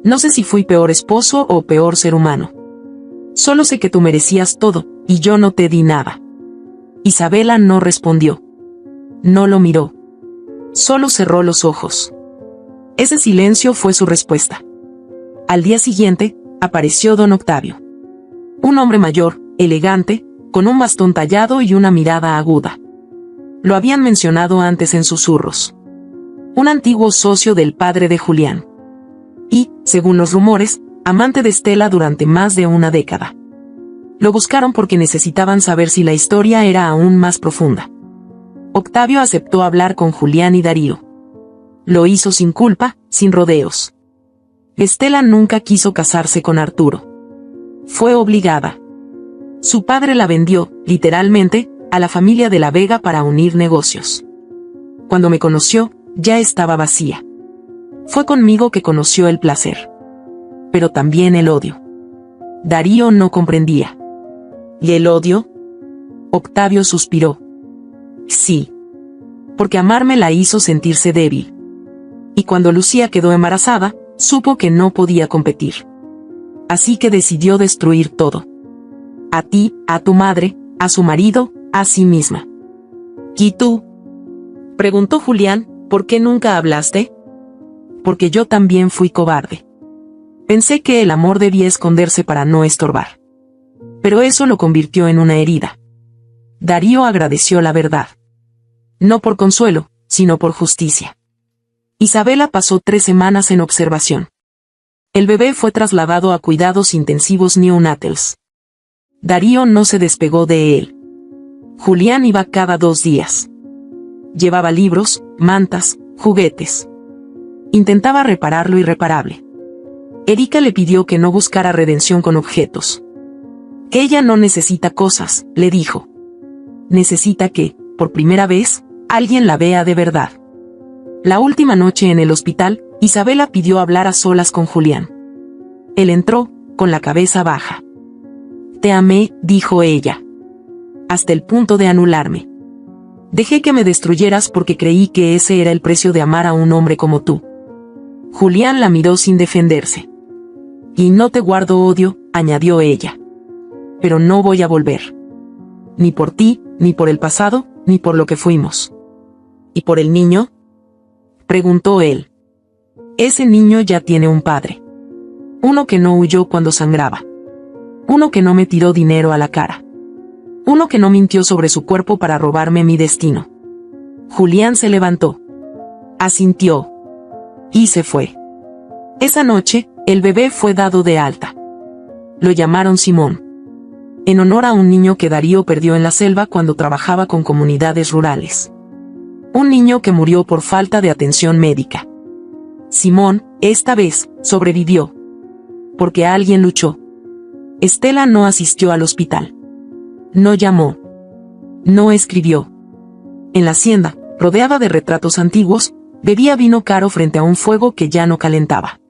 No sé si fui peor esposo o peor ser humano. Solo sé que tú merecías todo, y yo no te di nada. Isabela no respondió. No lo miró. Solo cerró los ojos. Ese silencio fue su respuesta. Al día siguiente, apareció don Octavio. Un hombre mayor, elegante, con un bastón tallado y una mirada aguda. Lo habían mencionado antes en susurros. Un antiguo socio del padre de Julián. Y, según los rumores, amante de Estela durante más de una década. Lo buscaron porque necesitaban saber si la historia era aún más profunda. Octavio aceptó hablar con Julián y Darío. Lo hizo sin culpa, sin rodeos. Estela nunca quiso casarse con Arturo. Fue obligada. Su padre la vendió, literalmente, a la familia de la Vega para unir negocios. Cuando me conoció, ya estaba vacía. Fue conmigo que conoció el placer. Pero también el odio. Darío no comprendía. ¿Y el odio? Octavio suspiró. Sí. Porque amarme la hizo sentirse débil. Y cuando Lucía quedó embarazada, supo que no podía competir. Así que decidió destruir todo. A ti, a tu madre, a su marido, a sí misma. ¿Y tú? Preguntó Julián, ¿por qué nunca hablaste? Porque yo también fui cobarde. Pensé que el amor debía esconderse para no estorbar. Pero eso lo convirtió en una herida. Darío agradeció la verdad. No por consuelo, sino por justicia. Isabela pasó 3 semanas en observación. El bebé fue trasladado a cuidados intensivos neonatals. Darío no se despegó de él. Julián iba cada 2 días. Llevaba libros, mantas, juguetes. Intentaba reparar lo irreparable. Erika le pidió que no buscara redención con objetos. Que ella no necesita cosas, le dijo. Necesita que, por primera vez, alguien la vea de verdad. La última noche en el hospital, Isabela pidió hablar a solas con Julián. Él entró, con la cabeza baja. Te amé, dijo ella. Hasta el punto de anularme. Dejé que me destruyeras porque creí que ese era el precio de amar a un hombre como tú. Julián la miró sin defenderse. Y no te guardo odio, añadió ella. Pero no voy a volver. Ni por ti, ni por el pasado, ni por lo que fuimos. ¿Y por el niño? Preguntó él. Ese niño ya tiene un padre. Uno que no huyó cuando sangraba. Uno que no me tiró dinero a la cara. Uno que no mintió sobre su cuerpo para robarme mi destino. Julián se levantó. Asintió. Y se fue. Esa noche, el bebé fue dado de alta. Lo llamaron Simón. En honor a un niño que Darío perdió en la selva cuando trabajaba con comunidades rurales. Un niño que murió por falta de atención médica. Simón, esta vez, sobrevivió. Porque alguien luchó. Estela no asistió al hospital. No llamó. No escribió. En la hacienda, rodeada de retratos antiguos, bebía vino caro frente a un fuego que ya no calentaba.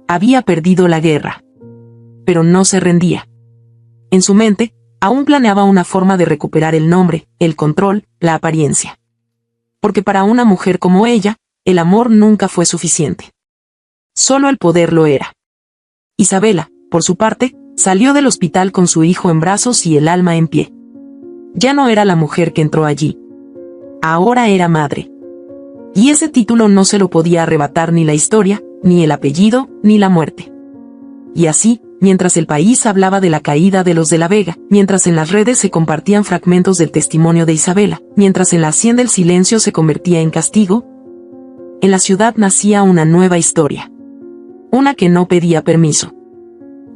Había perdido la guerra. Pero no se rendía. En su mente, aún planeaba una forma de recuperar el nombre, el control, la apariencia. Porque para una mujer como ella, el amor nunca fue suficiente. Solo el poder lo era. Isabela, por su parte, salió del hospital con su hijo en brazos y el alma en pie. Ya no era la mujer que entró allí. Ahora era madre. Y ese título no se lo podía arrebatar ni la historia, ni el apellido, ni la muerte. Y así, mientras el país hablaba de la caída de los de la Vega, mientras en las redes se compartían fragmentos del testimonio de Isabela, mientras en la hacienda el silencio se convertía en castigo, en la ciudad nacía una nueva historia. Una que no pedía permiso.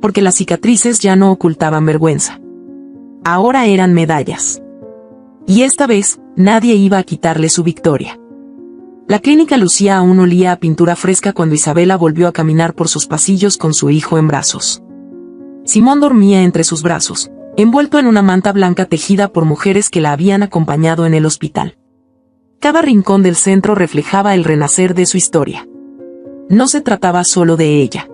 Porque las cicatrices ya no ocultaban vergüenza. Ahora eran medallas. Y esta vez, nadie iba a quitarle su victoria. La clínica lucía aún olía a pintura fresca cuando Isabela volvió a caminar por sus pasillos con su hijo en brazos. Simón dormía entre sus brazos, envuelto en una manta blanca tejida por mujeres que la habían acompañado en el hospital. Cada rincón del centro reflejaba el renacer de su historia. No se trataba solo de ella.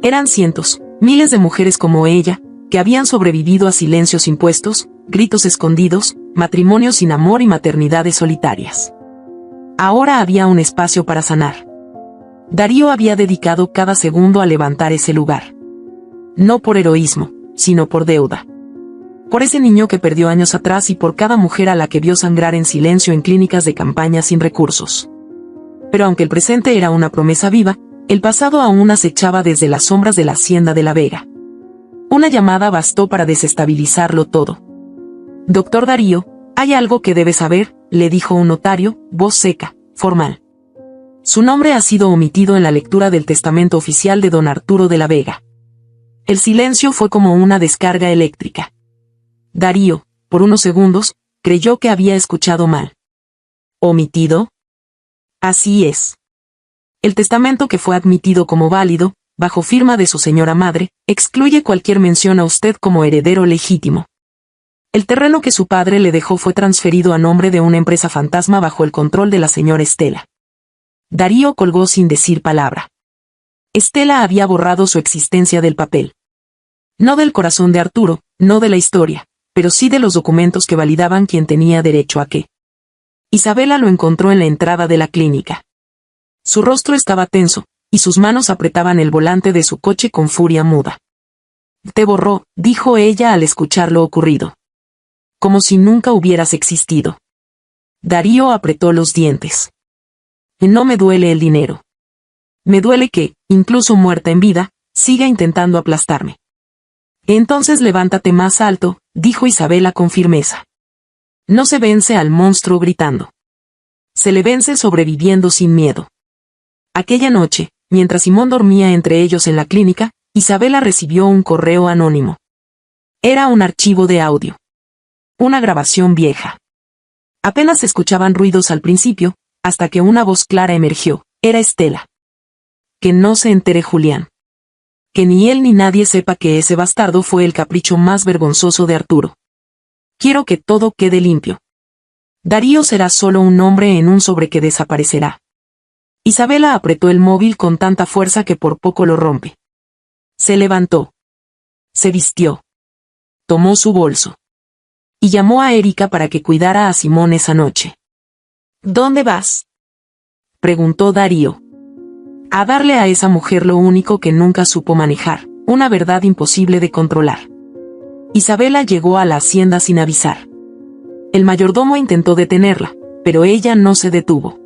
Eran cientos, miles de mujeres como ella, que habían sobrevivido a silencios impuestos, gritos escondidos, matrimonios sin amor y maternidades solitarias. Ahora había un espacio para sanar. Darío había dedicado cada segundo a levantar ese lugar. No por heroísmo, sino por deuda. Por ese niño que perdió años atrás y por cada mujer a la que vio sangrar en silencio en clínicas de campaña sin recursos. Pero aunque el presente era una promesa viva, el pasado aún acechaba desde las sombras de la hacienda de la Vega. Una llamada bastó para desestabilizarlo todo. «Doctor Darío, hay algo que debe saber», le dijo un notario, voz seca, formal. Su nombre ha sido omitido en la lectura del testamento oficial de don Arturo de la Vega. El silencio fue como una descarga eléctrica. Darío, por unos segundos, creyó que había escuchado mal. ¿Omitido? Así es. El testamento que fue admitido como válido, bajo firma de su señora madre, excluye cualquier mención a usted como heredero legítimo. El terreno que su padre le dejó fue transferido a nombre de una empresa fantasma bajo el control de la señora Estela. Darío colgó sin decir palabra. Estela había borrado su existencia del papel. No del corazón de Arturo, no de la historia, pero sí de los documentos que validaban quién tenía derecho a qué. Isabela lo encontró en la entrada de la clínica. Su rostro estaba tenso, y sus manos apretaban el volante de su coche con furia muda. «Te borró», dijo ella al escuchar lo ocurrido. «Como si nunca hubieras existido». Darío apretó los dientes. «No me duele el dinero. Me duele que, incluso muerta en vida, siga intentando aplastarme». «Entonces levántate más alto», dijo Isabela con firmeza. «No se vence al monstruo gritando. Se le vence sobreviviendo sin miedo». Aquella noche, mientras Simón dormía entre ellos en la clínica, Isabela recibió un correo anónimo. Era un archivo de audio. Una grabación vieja. Apenas se escuchaban ruidos al principio, hasta que una voz clara emergió. Era Estela. «Que no se entere Julián. Que ni él ni nadie sepa que ese bastardo fue el capricho más vergonzoso de Arturo. Quiero que todo quede limpio. Darío será solo un nombre en un sobre que desaparecerá». Isabela apretó el móvil con tanta fuerza que por poco lo rompe. Se levantó. Se vistió. Tomó su bolso. Y llamó a Erika para que cuidara a Simón esa noche. «¿Dónde vas?», preguntó Darío. «A darle a esa mujer lo único que nunca supo manejar, una verdad imposible de controlar». Isabela llegó a la hacienda sin avisar. El mayordomo intentó detenerla, pero ella no se detuvo.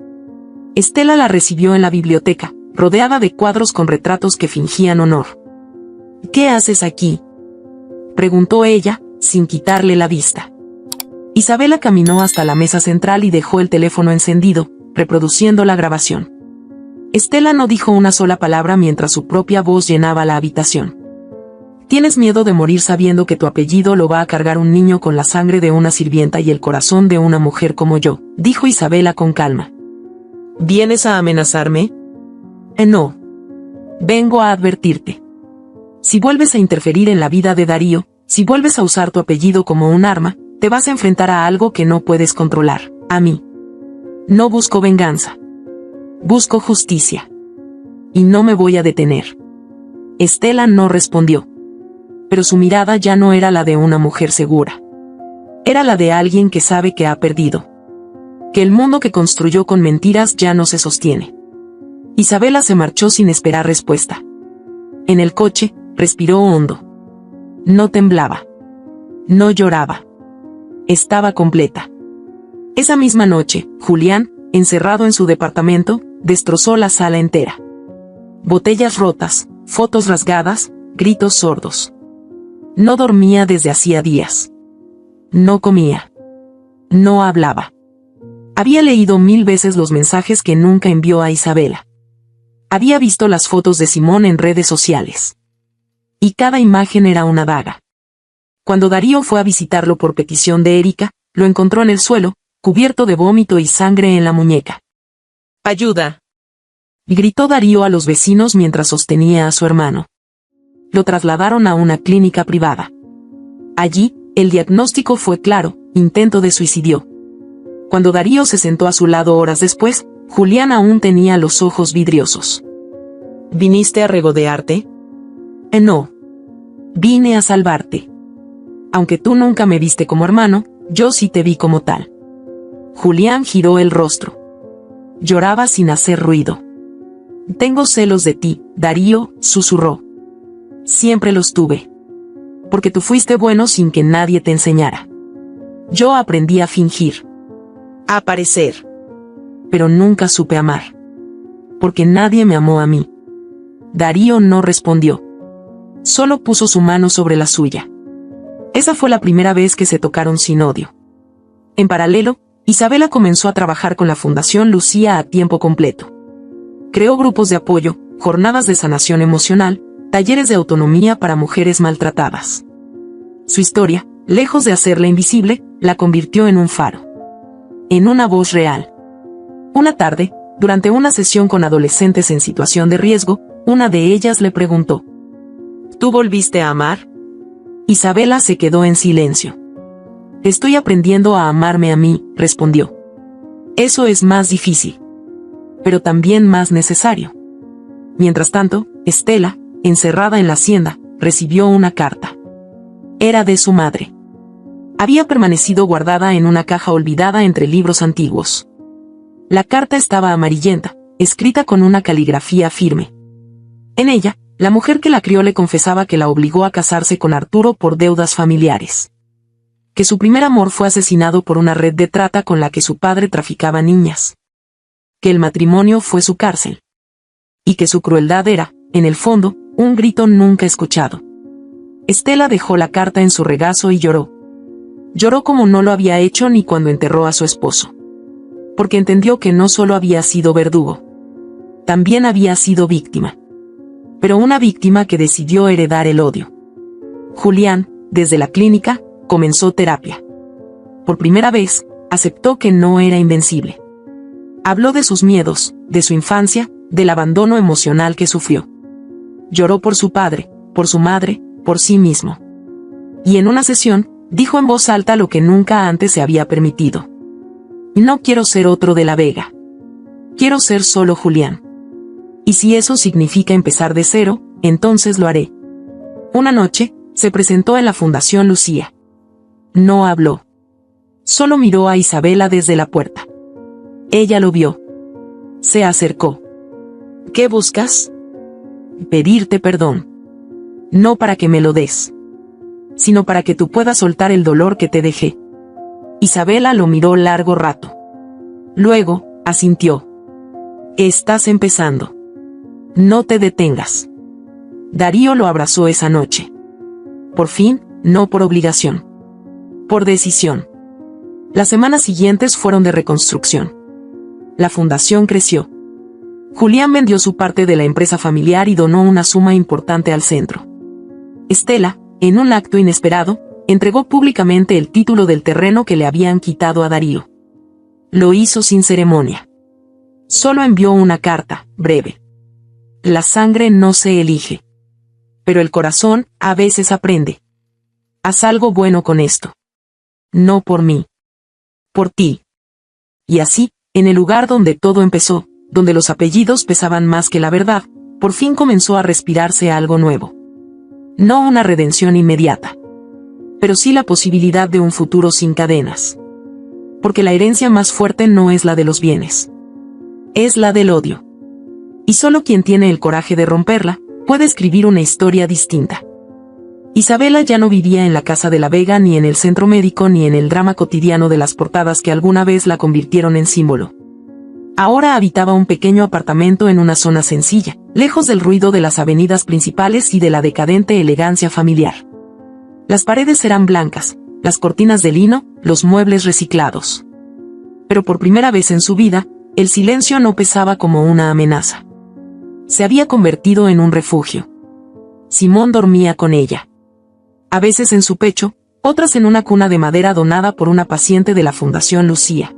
Estela la recibió en la biblioteca, rodeada de cuadros con retratos que fingían honor. «¿Qué haces aquí?», preguntó ella, sin quitarle la vista. Isabela caminó hasta la mesa central y dejó el teléfono encendido, reproduciendo la grabación. Estela no dijo una sola palabra mientras su propia voz llenaba la habitación. «Tienes miedo de morir sabiendo que tu apellido lo va a cargar un niño con la sangre de una sirvienta y el corazón de una mujer como yo», dijo Isabela con calma. «¿Vienes a amenazarme?». «No. Vengo a advertirte. Si vuelves a interferir en la vida de Darío, si vuelves a usar tu apellido como un arma, te vas a enfrentar a algo que no puedes controlar, a mí. No busco venganza. Busco justicia. Y no me voy a detener». Estela no respondió. Pero su mirada ya no era la de una mujer segura. Era la de alguien que sabe que ha perdido. que el mundo que construyó con mentiras ya no se sostiene. Isabela se marchó sin esperar respuesta. En el coche, respiró hondo. No temblaba. No lloraba. Estaba completa. Esa misma noche, Julián, encerrado en su departamento, destrozó la sala entera. Botellas rotas, fotos rasgadas, gritos sordos. No dormía desde hacía días. No comía. No hablaba. Había leído 1000 veces los mensajes que nunca envió a Isabela. Había visto las fotos de Simón en redes sociales. Y cada imagen era una daga. Cuando Darío fue a visitarlo por petición de Erika, lo encontró en el suelo, cubierto de vómito y sangre en la muñeca. ¡Ayuda!, gritó Darío a los vecinos mientras sostenía a su hermano. Lo trasladaron a una clínica privada. Allí, el diagnóstico fue claro: intento de suicidio. Cuando Darío se sentó a su lado horas después, Julián aún tenía los ojos vidriosos. ¿Viniste a regodearte? No. Vine a salvarte. Aunque tú nunca me viste como hermano, yo sí te vi como tal. Julián giró el rostro. Lloraba sin hacer ruido. Tengo celos de ti, Darío, susurró. Siempre los tuve. Porque tú fuiste bueno sin que nadie te enseñara. Yo aprendí a fingir. A parecer. Pero nunca supe amar. Porque nadie me amó a mí. Darío no respondió. Solo puso su mano sobre la suya. Esa fue la primera vez que se tocaron sin odio. En paralelo, Isabela comenzó a trabajar con la Fundación Lucía a tiempo completo. Creó grupos de apoyo, jornadas de sanación emocional, talleres de autonomía para mujeres maltratadas. Su historia, lejos de hacerla invisible, la convirtió en un faro. En una voz real. Una tarde, durante una sesión con adolescentes en situación de riesgo, una de ellas le preguntó: ¿Tú volviste a amar? Isabela se quedó en silencio. Estoy aprendiendo a amarme a mí, respondió. Eso es más difícil. Pero también más necesario. Mientras tanto, Estela, encerrada en la hacienda, recibió una carta. Era de su madre. Había permanecido guardada en una caja olvidada entre libros antiguos. La carta estaba amarillenta, escrita con una caligrafía firme. En ella, la mujer que la crió le confesaba que la obligó a casarse con Arturo por deudas familiares. Que su primer amor fue asesinado por una red de trata con la que su padre traficaba niñas. Que el matrimonio fue su cárcel. Y que su crueldad era, en el fondo, un grito nunca escuchado. Estela dejó la carta en su regazo y lloró. Lloró como no lo había hecho ni cuando enterró a su esposo. Porque entendió que no solo había sido verdugo. También había sido víctima. Pero una víctima que decidió heredar el odio. Julián, desde la clínica, comenzó terapia. Por primera vez, aceptó que no era invencible. Habló de sus miedos, de su infancia, del abandono emocional que sufrió. Lloró por su padre, por su madre, por sí mismo. Y en una sesión, dijo en voz alta lo que nunca antes se había permitido. No quiero ser otro de la Vega. Quiero ser solo Julián. Y si eso significa empezar de cero, entonces lo haré. Una noche, se presentó en la Fundación Lucía. No habló. Solo miró a Isabela desde la puerta. Ella lo vio. Se acercó. ¿Qué buscas? Pedirte perdón. No para que me lo des, sino para que tú puedas soltar el dolor que te dejé. Isabela lo miró largo rato. Luego, asintió. Estás empezando. No te detengas. Darío lo abrazó esa noche. Por fin, no por obligación. Por decisión. Las semanas siguientes fueron de reconstrucción. La fundación creció. Julián vendió su parte de la empresa familiar y donó una suma importante al centro. Estela, en un acto inesperado, entregó públicamente el título del terreno que le habían quitado a Darío. Lo hizo sin ceremonia. Solo envió una carta, breve. La sangre no se elige. Pero el corazón, a veces aprende. Haz algo bueno con esto. No por mí. Por ti. Y así, en el lugar donde todo empezó, donde los apellidos pesaban más que la verdad, por fin comenzó a respirarse algo nuevo. No una redención inmediata. Pero sí la posibilidad de un futuro sin cadenas. Porque la herencia más fuerte no es la de los bienes. Es la del odio. Y solo quien tiene el coraje de romperla, puede escribir una historia distinta. Isabela ya no vivía en la casa de la Vega, ni en el centro médico, ni en el drama cotidiano de las portadas que alguna vez la convirtieron en símbolo. Ahora habitaba un pequeño apartamento en una zona sencilla, lejos del ruido de las avenidas principales y de la decadente elegancia familiar. Las paredes eran blancas, las cortinas de lino, los muebles reciclados. Pero por primera vez en su vida, el silencio no pesaba como una amenaza. Se había convertido en un refugio. Simón dormía con ella. A veces en su pecho, otras en una cuna de madera donada por una paciente de la Fundación Lucía.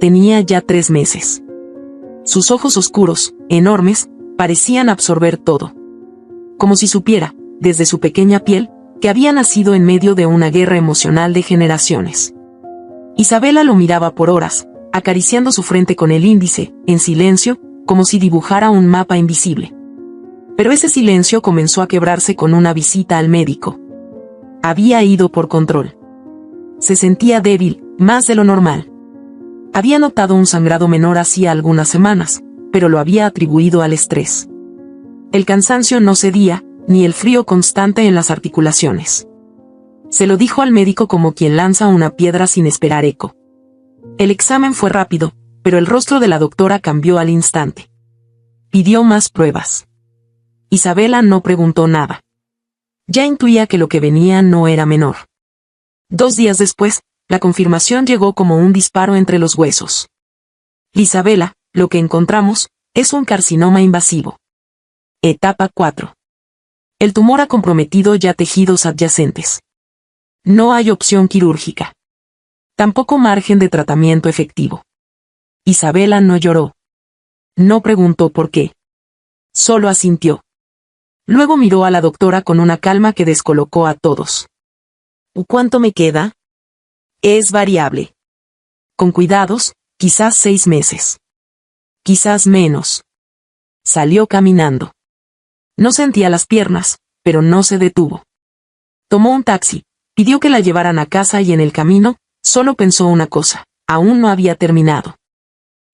Tenía ya 3 meses. Sus ojos oscuros, enormes, parecían absorber todo. Como si supiera, desde su pequeña piel, que había nacido en medio de una guerra emocional de generaciones. Isabela lo miraba por horas, acariciando su frente con el índice, en silencio, como si dibujara un mapa invisible. Pero ese silencio comenzó a quebrarse con una visita al médico. Había ido por control. Se sentía débil, más de lo normal. Había notado un sangrado menor hacía algunas semanas, pero lo había atribuido al estrés. El cansancio no cedía, ni el frío constante en las articulaciones. Se lo dijo al médico como quien lanza una piedra sin esperar eco. El examen fue rápido, pero el rostro de la doctora cambió al instante. Pidió más pruebas. Isabela no preguntó nada. Ya intuía que lo que venía no era menor. 2 días después, la confirmación llegó como un disparo entre los huesos. Isabela, lo que encontramos, es un carcinoma invasivo. Etapa 4. El tumor ha comprometido ya tejidos adyacentes. No hay opción quirúrgica. Tampoco margen de tratamiento efectivo. Isabela no lloró. No preguntó por qué. Solo asintió. Luego miró a la doctora con una calma que descolocó a todos. ¿Cuánto me queda? Es variable. Con cuidados, quizás 6 meses. Quizás menos. Salió caminando. No sentía las piernas, pero no se detuvo. Tomó un taxi, pidió que la llevaran a casa y en el camino, solo pensó una cosa, aún no había terminado.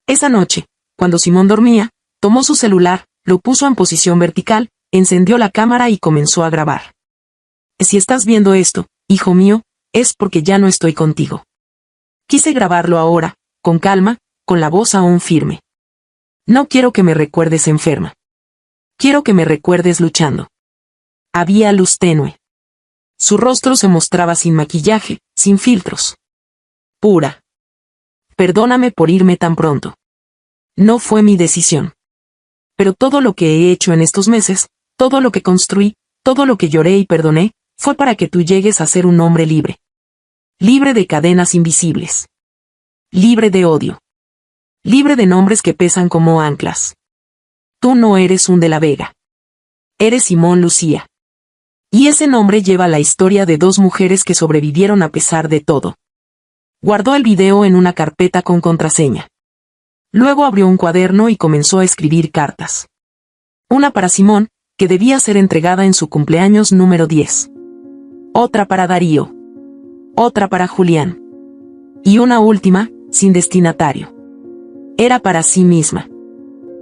Esa noche, cuando Simón dormía, tomó su celular, lo puso en posición vertical, encendió la cámara y comenzó a grabar. Si estás viendo esto, hijo mío, es porque ya no estoy contigo. Quise grabarlo ahora, con calma, con la voz aún firme. No quiero que me recuerdes enferma. Quiero que me recuerdes luchando. Había luz tenue. Su rostro se mostraba sin maquillaje, sin filtros. Pura. Perdóname por irme tan pronto. No fue mi decisión. Pero todo lo que he hecho en estos meses, todo lo que construí, todo lo que lloré y perdoné, fue para que tú llegues a ser un hombre libre. Libre de cadenas invisibles. Libre de odio. Libre de nombres que pesan como anclas. Tú no eres un de la Vega. Eres Simón Lucía. Y ese nombre lleva la historia de 2 mujeres que sobrevivieron a pesar de todo. Guardó el video en una carpeta con contraseña. Luego abrió un cuaderno y comenzó a escribir cartas. Una para Simón, que debía ser entregada en su cumpleaños número 10. Otra para Darío. Otra para Julián. Y una última, sin destinatario. Era para sí misma.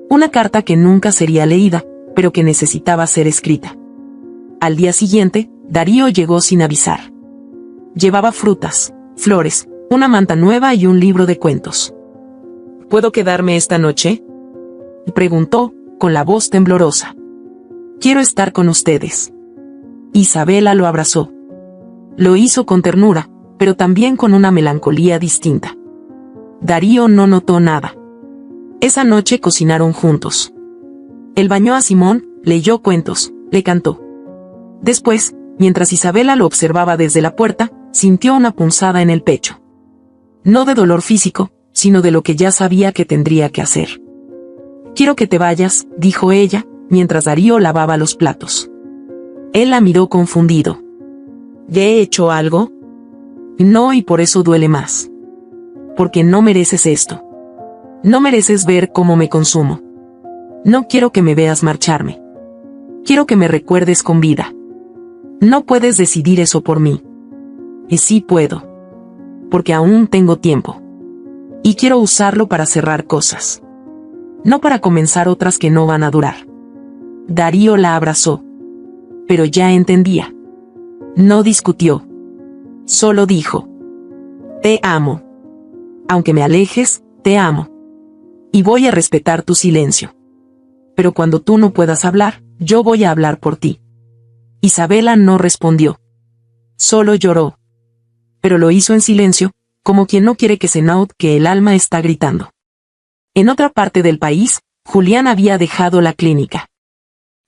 Una carta que nunca sería leída, pero que necesitaba ser escrita. Al día siguiente, Darío llegó sin avisar. Llevaba frutas, flores, una manta nueva y un libro de cuentos. ¿Puedo quedarme esta noche?, preguntó, con la voz temblorosa. Quiero estar con ustedes. Isabela lo abrazó. Lo hizo con ternura, pero también con una melancolía distinta. Darío no notó nada. Esa noche cocinaron juntos. Él bañó a Simón, leyó cuentos, le cantó. Después, mientras Isabela lo observaba desde la puerta, sintió una punzada en el pecho. No de dolor físico, sino de lo que ya sabía que tendría que hacer. Quiero que te vayas, dijo ella, mientras Darío lavaba los platos. Él la miró confundido. ¿Ya he hecho algo? No, y por eso duele más. Porque no mereces esto. No mereces ver cómo me consumo. No quiero que me veas marcharme. Quiero que me recuerdes con vida. No puedes decidir eso por mí. Y sí puedo. Porque aún tengo tiempo. Y quiero usarlo para cerrar cosas. No para comenzar otras que no van a durar. Darío la abrazó. Pero ya entendía. No discutió. Solo dijo: te amo. Aunque me alejes, te amo. Y voy a respetar tu silencio. Pero cuando tú no puedas hablar, yo voy a hablar por ti. Isabela no respondió. Solo lloró. Pero lo hizo en silencio, como quien no quiere que se note que el alma está gritando. En otra parte del país, Julián había dejado la clínica.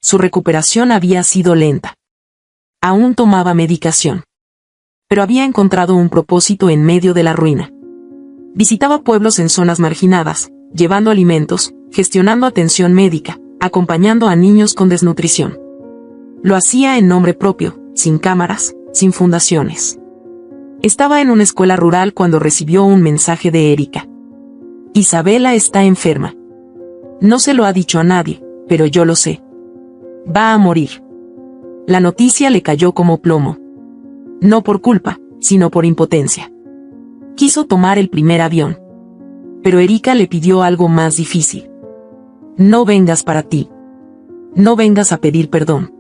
Su recuperación había sido lenta. Aún tomaba medicación. Pero había encontrado un propósito en medio de la ruina. Visitaba pueblos en zonas marginadas, llevando alimentos, gestionando atención médica, acompañando a niños con desnutrición. Lo hacía en nombre propio, sin cámaras, sin fundaciones. Estaba en una escuela rural cuando recibió un mensaje de Erika. Isabela está enferma. No se lo ha dicho a nadie, pero yo lo sé. Va a morir. La noticia le cayó como plomo. No por culpa, sino por impotencia. Quiso tomar el primer avión. Pero Erika le pidió algo más difícil. No vengas para ti. No vengas a pedir perdón.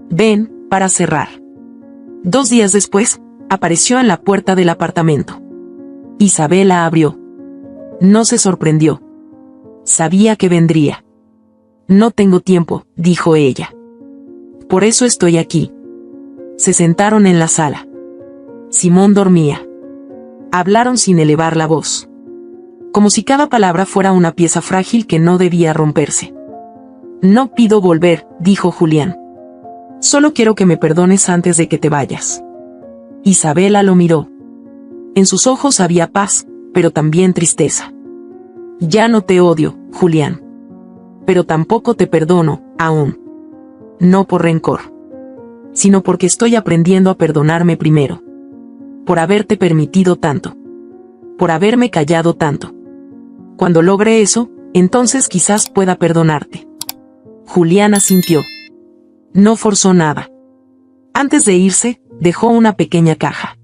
Ven, para cerrar. 2 días después, apareció en la puerta del apartamento. Isabela abrió. No se sorprendió. Sabía que vendría. No tengo tiempo, dijo ella. Por eso estoy aquí. Se sentaron en la sala. Simón dormía. Hablaron sin elevar la voz. Como si cada palabra fuera una pieza frágil que no debía romperse. No pido volver, dijo Julián. Solo quiero que me perdones antes de que te vayas. Isabela lo miró. En sus ojos había paz, pero también tristeza. Ya no te odio, Julián. Pero tampoco te perdono, aún. No por rencor. Sino porque estoy aprendiendo a perdonarme primero. Por haberte permitido tanto. Por haberme callado tanto. Cuando logre eso, entonces quizás pueda perdonarte. Julián asintió. No forzó nada. Antes de irse, dejó una pequeña caja.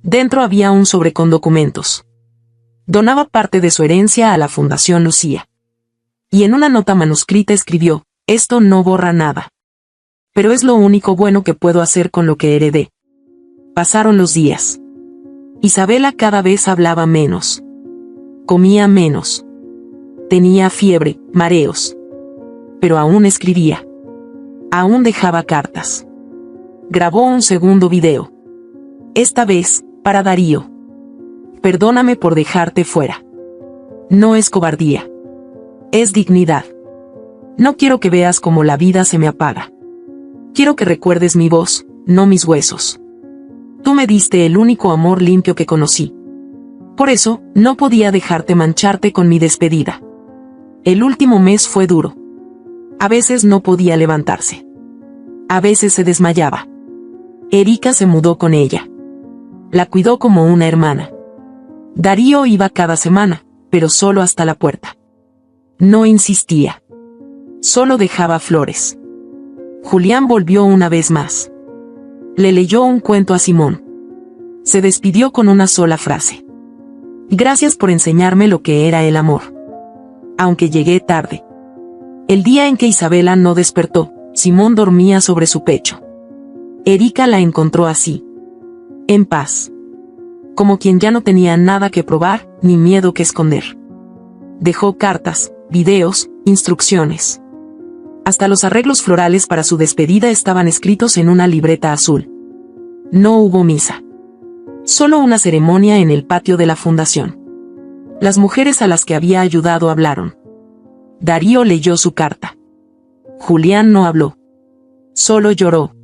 Dentro había un sobre con documentos. Donaba parte de su herencia a la Fundación Lucía. Y en una nota manuscrita escribió: esto no borra nada. Pero es lo único bueno que puedo hacer con lo que heredé. Pasaron los días. Isabela cada vez hablaba menos. Comía menos. Tenía fiebre, mareos. Pero aún escribía. Aún dejaba cartas. Grabó un segundo video. Esta vez, para Darío. Perdóname por dejarte fuera. No es cobardía. Es dignidad. No quiero que veas cómo la vida se me apaga. Quiero que recuerdes mi voz, no mis huesos. Tú me diste el único amor limpio que conocí. Por eso, no podía dejarte mancharte con mi despedida. El último mes fue duro. A veces no podía levantarse. A veces se desmayaba. Erika se mudó con ella. La cuidó como una hermana. Darío iba cada semana, pero solo hasta la puerta. No insistía. Solo dejaba flores. Julián volvió una vez más. Le leyó un cuento a Simón. Se despidió con una sola frase. Gracias por enseñarme lo que era el amor. Aunque llegué tarde. El día en que Isabela no despertó, Simón dormía sobre su pecho. Erika la encontró así. En paz. Como quien ya no tenía nada que probar, ni miedo que esconder. Dejó cartas, videos, instrucciones. Hasta los arreglos florales para su despedida estaban escritos en una libreta azul. No hubo misa. Solo una ceremonia en el patio de la fundación. Las mujeres a las que había ayudado hablaron. Darío leyó su carta. Julián no habló. Solo lloró.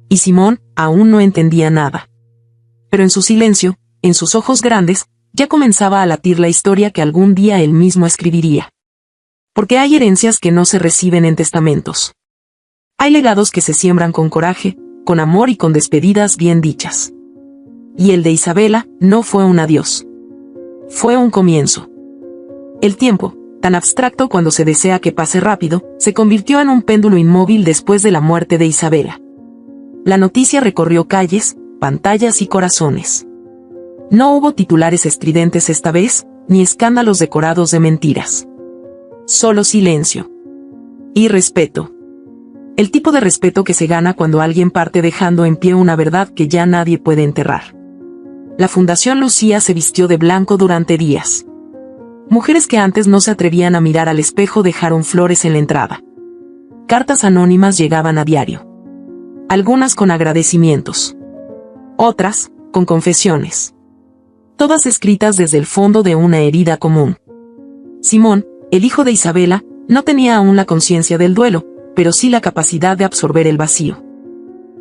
Y Simón aún no entendía nada. Pero en su silencio, en sus ojos grandes, ya comenzaba a latir la historia que algún día él mismo escribiría. Porque hay herencias que no se reciben en testamentos. Hay legados que se siembran con coraje, con amor y con despedidas bien dichas. Y el de Isabela no fue un adiós. Fue un comienzo. El tiempo, tan abstracto cuando se desea que pase rápido, se convirtió en un péndulo inmóvil después de la muerte de Isabela. La noticia recorrió calles, pantallas y corazones. No hubo titulares estridentes esta vez, ni escándalos decorados de mentiras. Solo silencio. Y respeto. El tipo de respeto que se gana cuando alguien parte dejando en pie una verdad que ya nadie puede enterrar. La Fundación Lucía se vistió de blanco durante días. Mujeres que antes no se atrevían a mirar al espejo dejaron flores en la entrada. Cartas anónimas llegaban a diario. Algunas con agradecimientos. Otras, con confesiones. Todas escritas desde el fondo de una herida común. Simón, el hijo de Isabela, no tenía aún la conciencia del duelo, pero sí la capacidad de absorber el vacío.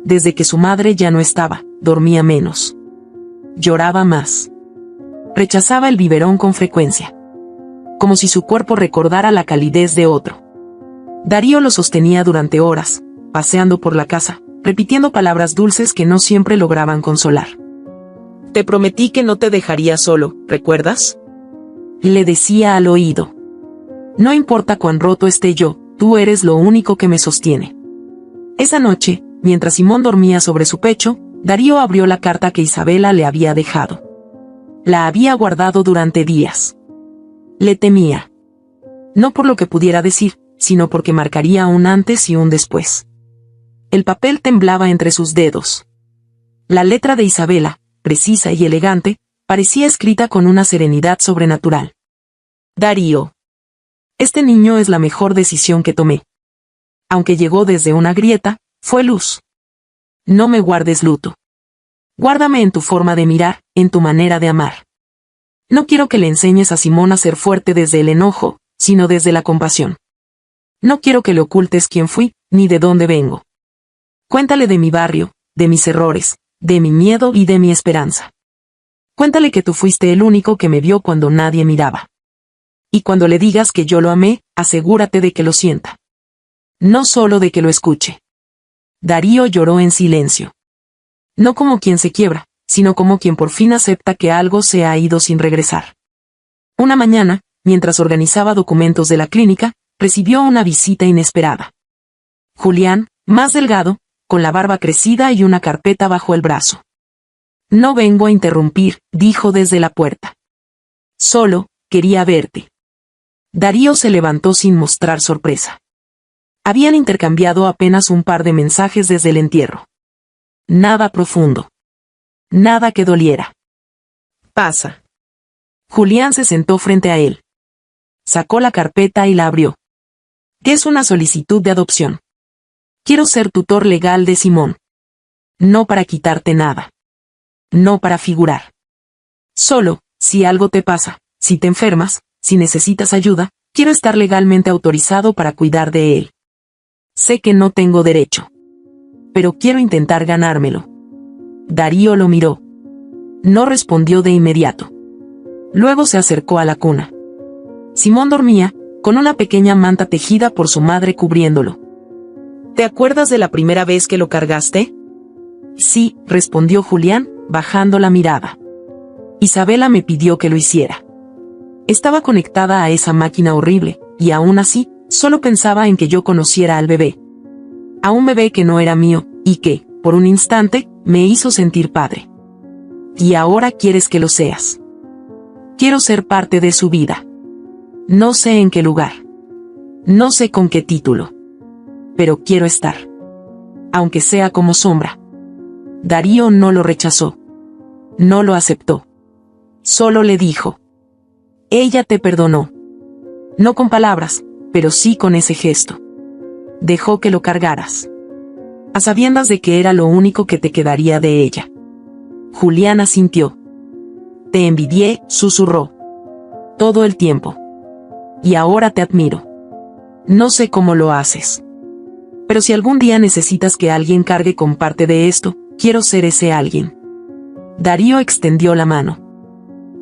Desde que su madre ya no estaba, dormía menos. Lloraba más. Rechazaba el biberón con frecuencia. Como si su cuerpo recordara la calidez de otro. Darío lo sostenía durante horas, paseando por la casa, repitiendo palabras dulces que no siempre lograban consolar. Te prometí que no te dejaría solo, ¿recuerdas? Le decía al oído. No importa cuán roto esté yo, tú eres lo único que me sostiene. Esa noche, mientras Simón dormía sobre su pecho, Darío abrió la carta que Isabela le había dejado. La había guardado durante días. Le temía. No por lo que pudiera decir, sino porque marcaría un antes y un después. El papel temblaba entre sus dedos. La letra de Isabela, precisa y elegante, parecía escrita con una serenidad sobrenatural. Darío. Este niño es la mejor decisión que tomé. Aunque llegó desde una grieta, fue luz. No me guardes luto. Guárdame en tu forma de mirar, en tu manera de amar. No quiero que le enseñes a Simón a ser fuerte desde el enojo, sino desde la compasión. No quiero que le ocultes quién fui, ni de dónde vengo. Cuéntale de mi barrio, de mis errores, de mi miedo y de mi esperanza. Cuéntale que tú fuiste el único que me vio cuando nadie miraba. Y cuando le digas que yo lo amé, asegúrate de que lo sienta. No solo de que lo escuche. Darío lloró en silencio. No como quien se quiebra, sino como quien por fin acepta que algo se ha ido sin regresar. Una mañana, mientras organizaba documentos de la clínica, recibió una visita inesperada. Julián, más delgado, con la barba crecida y una carpeta bajo el brazo. No vengo a interrumpir, dijo desde la puerta. Solo, quería verte. Darío se levantó sin mostrar sorpresa. Habían intercambiado apenas un par de mensajes desde el entierro. Nada profundo. Nada que doliera. Pasa. Julián se sentó frente a él. Sacó la carpeta y la abrió. Es una solicitud de adopción. Quiero ser tutor legal de Simón. No para quitarte nada. No para figurar. Solo, si algo te pasa, si te enfermas, si necesitas ayuda, quiero estar legalmente autorizado para cuidar de él. Sé que no tengo derecho. Pero quiero intentar ganármelo. Darío lo miró. No respondió de inmediato. Luego se acercó a la cuna. Simón dormía, con una pequeña manta tejida por su madre cubriéndolo. ¿Te acuerdas de la primera vez que lo cargaste? Sí, respondió Julián, bajando la mirada. Isabela me pidió que lo hiciera. Estaba conectada a esa máquina horrible, y aún así, solo pensaba en que yo conociera al bebé. A un bebé que no era mío, y que, por un instante, me hizo sentir padre. Y ahora quieres que lo seas. Quiero ser parte de su vida. No sé en qué lugar. No sé con qué título. Pero quiero estar. Aunque sea como sombra. Darío no lo rechazó. No lo aceptó. Solo le dijo. Ella te perdonó. No con palabras, pero sí con ese gesto. Dejó que lo cargaras. A sabiendas de que era lo único que te quedaría de ella. Julián asintió. Te envidié, susurró. Todo el tiempo. Y ahora te admiro. No sé cómo lo haces. Pero si algún día necesitas que alguien cargue con parte de esto, quiero ser ese alguien. Darío extendió la mano.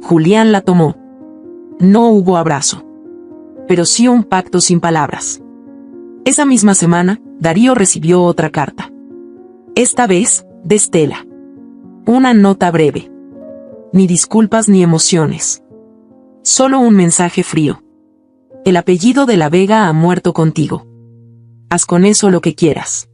Julián la tomó. No hubo abrazo. Pero sí un pacto sin palabras. Esa misma semana, Darío recibió otra carta. Esta vez, de Estela. Una nota breve. Ni disculpas ni emociones. Solo un mensaje frío. El apellido de la Vega ha muerto contigo. Haz con eso lo que quieras.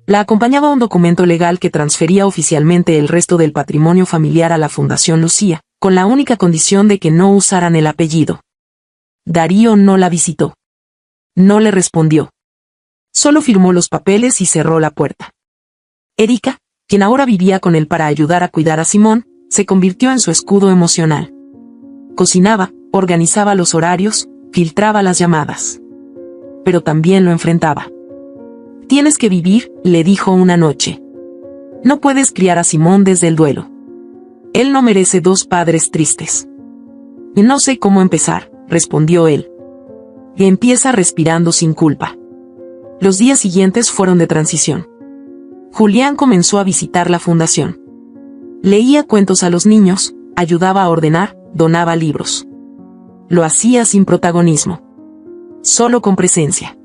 La acompañaba un documento legal que transfería oficialmente el resto del patrimonio familiar a la Fundación Lucía, con la única condición de que no usaran el apellido. Darío no la visitó. No le respondió. Solo firmó los papeles y cerró la puerta. Erika, quien ahora vivía con él para ayudar a cuidar a Simón, se convirtió en su escudo emocional. Cocinaba, organizaba los horarios, filtraba las llamadas. Pero también lo enfrentaba. «Tienes que vivir», le dijo una noche. «No puedes criar a Simón desde el duelo. Él no merece dos padres tristes». «No sé cómo empezar», respondió él. «Y empieza respirando sin culpa». Los días siguientes fueron de transición. Julián comenzó a visitar la fundación. Leía cuentos a los niños, ayudaba a ordenar, donaba libros. Lo hacía sin protagonismo. Solo con presencia.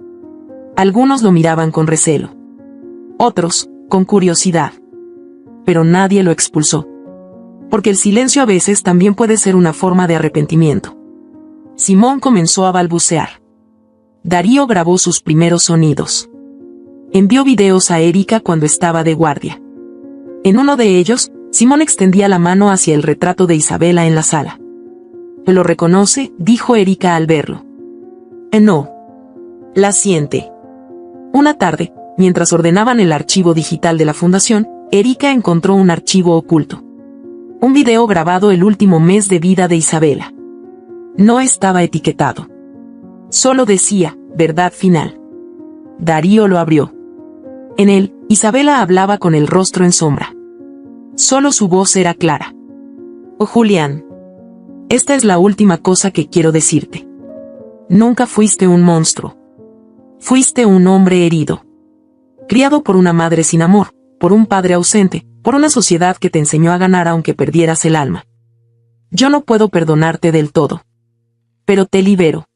Algunos lo miraban con recelo. Otros, con curiosidad. Pero nadie lo expulsó. Porque el silencio a veces también puede ser una forma de arrepentimiento. Simón comenzó a balbucear. Darío grabó sus primeros sonidos. Envió videos a Erika cuando estaba de guardia. En uno de ellos, Simón extendía la mano hacia el retrato de Isabela en la sala. «¿Lo reconoce?», dijo Erika al verlo. «No. La siente». Una tarde, mientras ordenaban el archivo digital de la fundación, Erika encontró un archivo oculto. Un video grabado el último mes de vida de Isabela. No estaba etiquetado. Solo decía, «Verdad final». Darío lo abrió. En él, Isabela hablaba con el rostro en sombra. Solo su voz era clara. «Oh, Julián. Esta es la última cosa que quiero decirte. Nunca fuiste un monstruo. Fuiste un hombre herido. Criado por una madre sin amor, por un padre ausente, por una sociedad que te enseñó a ganar aunque perdieras el alma. Yo no puedo perdonarte del todo. Pero te libero.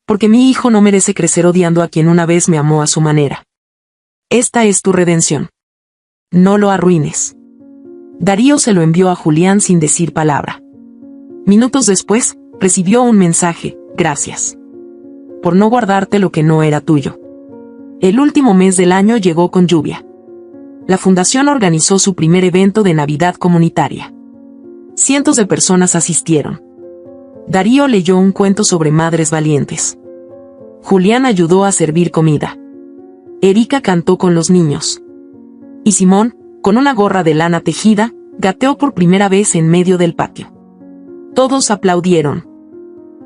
Porque mi hijo no merece crecer odiando a quien una vez me amó a su manera. Esta es tu redención. No lo arruines». Darío se lo envió a Julián sin decir palabra. Minutos después, recibió un mensaje: «Gracias. Por no guardarte lo que no era tuyo». El último mes del año llegó con lluvia. La fundación organizó su primer evento de Navidad comunitaria. Cientos de personas asistieron. Darío leyó un cuento sobre madres valientes. Julián ayudó a servir comida. Erika cantó con los niños. Y Simón, con una gorra de lana tejida, gateó por primera vez en medio del patio. Todos aplaudieron.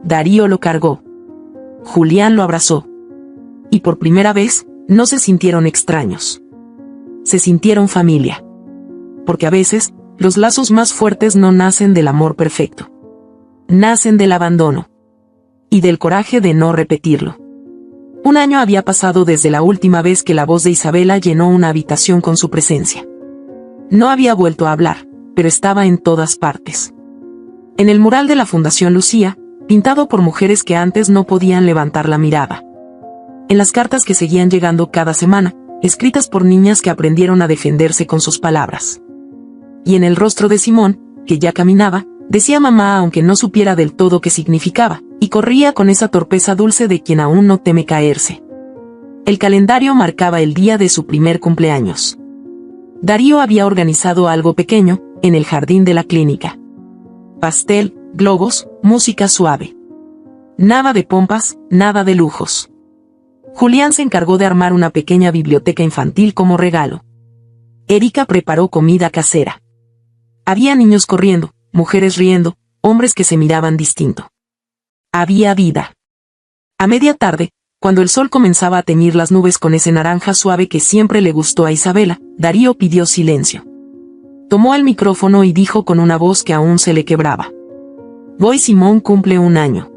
Darío lo cargó. Julián lo abrazó. Y por primera vez, no se sintieron extraños. Se sintieron familia. Porque a veces, los lazos más fuertes no nacen del amor perfecto. Nacen del abandono. Y del coraje de no repetirlo. Un año había pasado desde la última vez que la voz de Isabela llenó una habitación con su presencia. No había vuelto a hablar, pero estaba en todas partes. En el mural de la Fundación Lucía, pintado por mujeres que antes no podían levantar la mirada. En las cartas que seguían llegando cada semana, escritas por niñas que aprendieron a defenderse con sus palabras. Y en el rostro de Simón, que ya caminaba, decía mamá aunque no supiera del todo qué significaba, y corría con esa torpeza dulce de quien aún no teme caerse. El calendario marcaba el día de su primer cumpleaños. Darío había organizado algo pequeño, en el jardín de la clínica. Pastel, globos, música suave. Nada de pompas, nada de lujos. Julián se encargó de armar una pequeña biblioteca infantil como regalo. Erika preparó comida casera. Había niños corriendo, mujeres riendo, hombres que se miraban distinto. Había vida. A media tarde, cuando el sol comenzaba a teñir las nubes con ese naranja suave que siempre le gustó a Isabela, Darío pidió silencio. Tomó el micrófono y dijo con una voz que aún se le quebraba. «Hoy Simón cumple un año.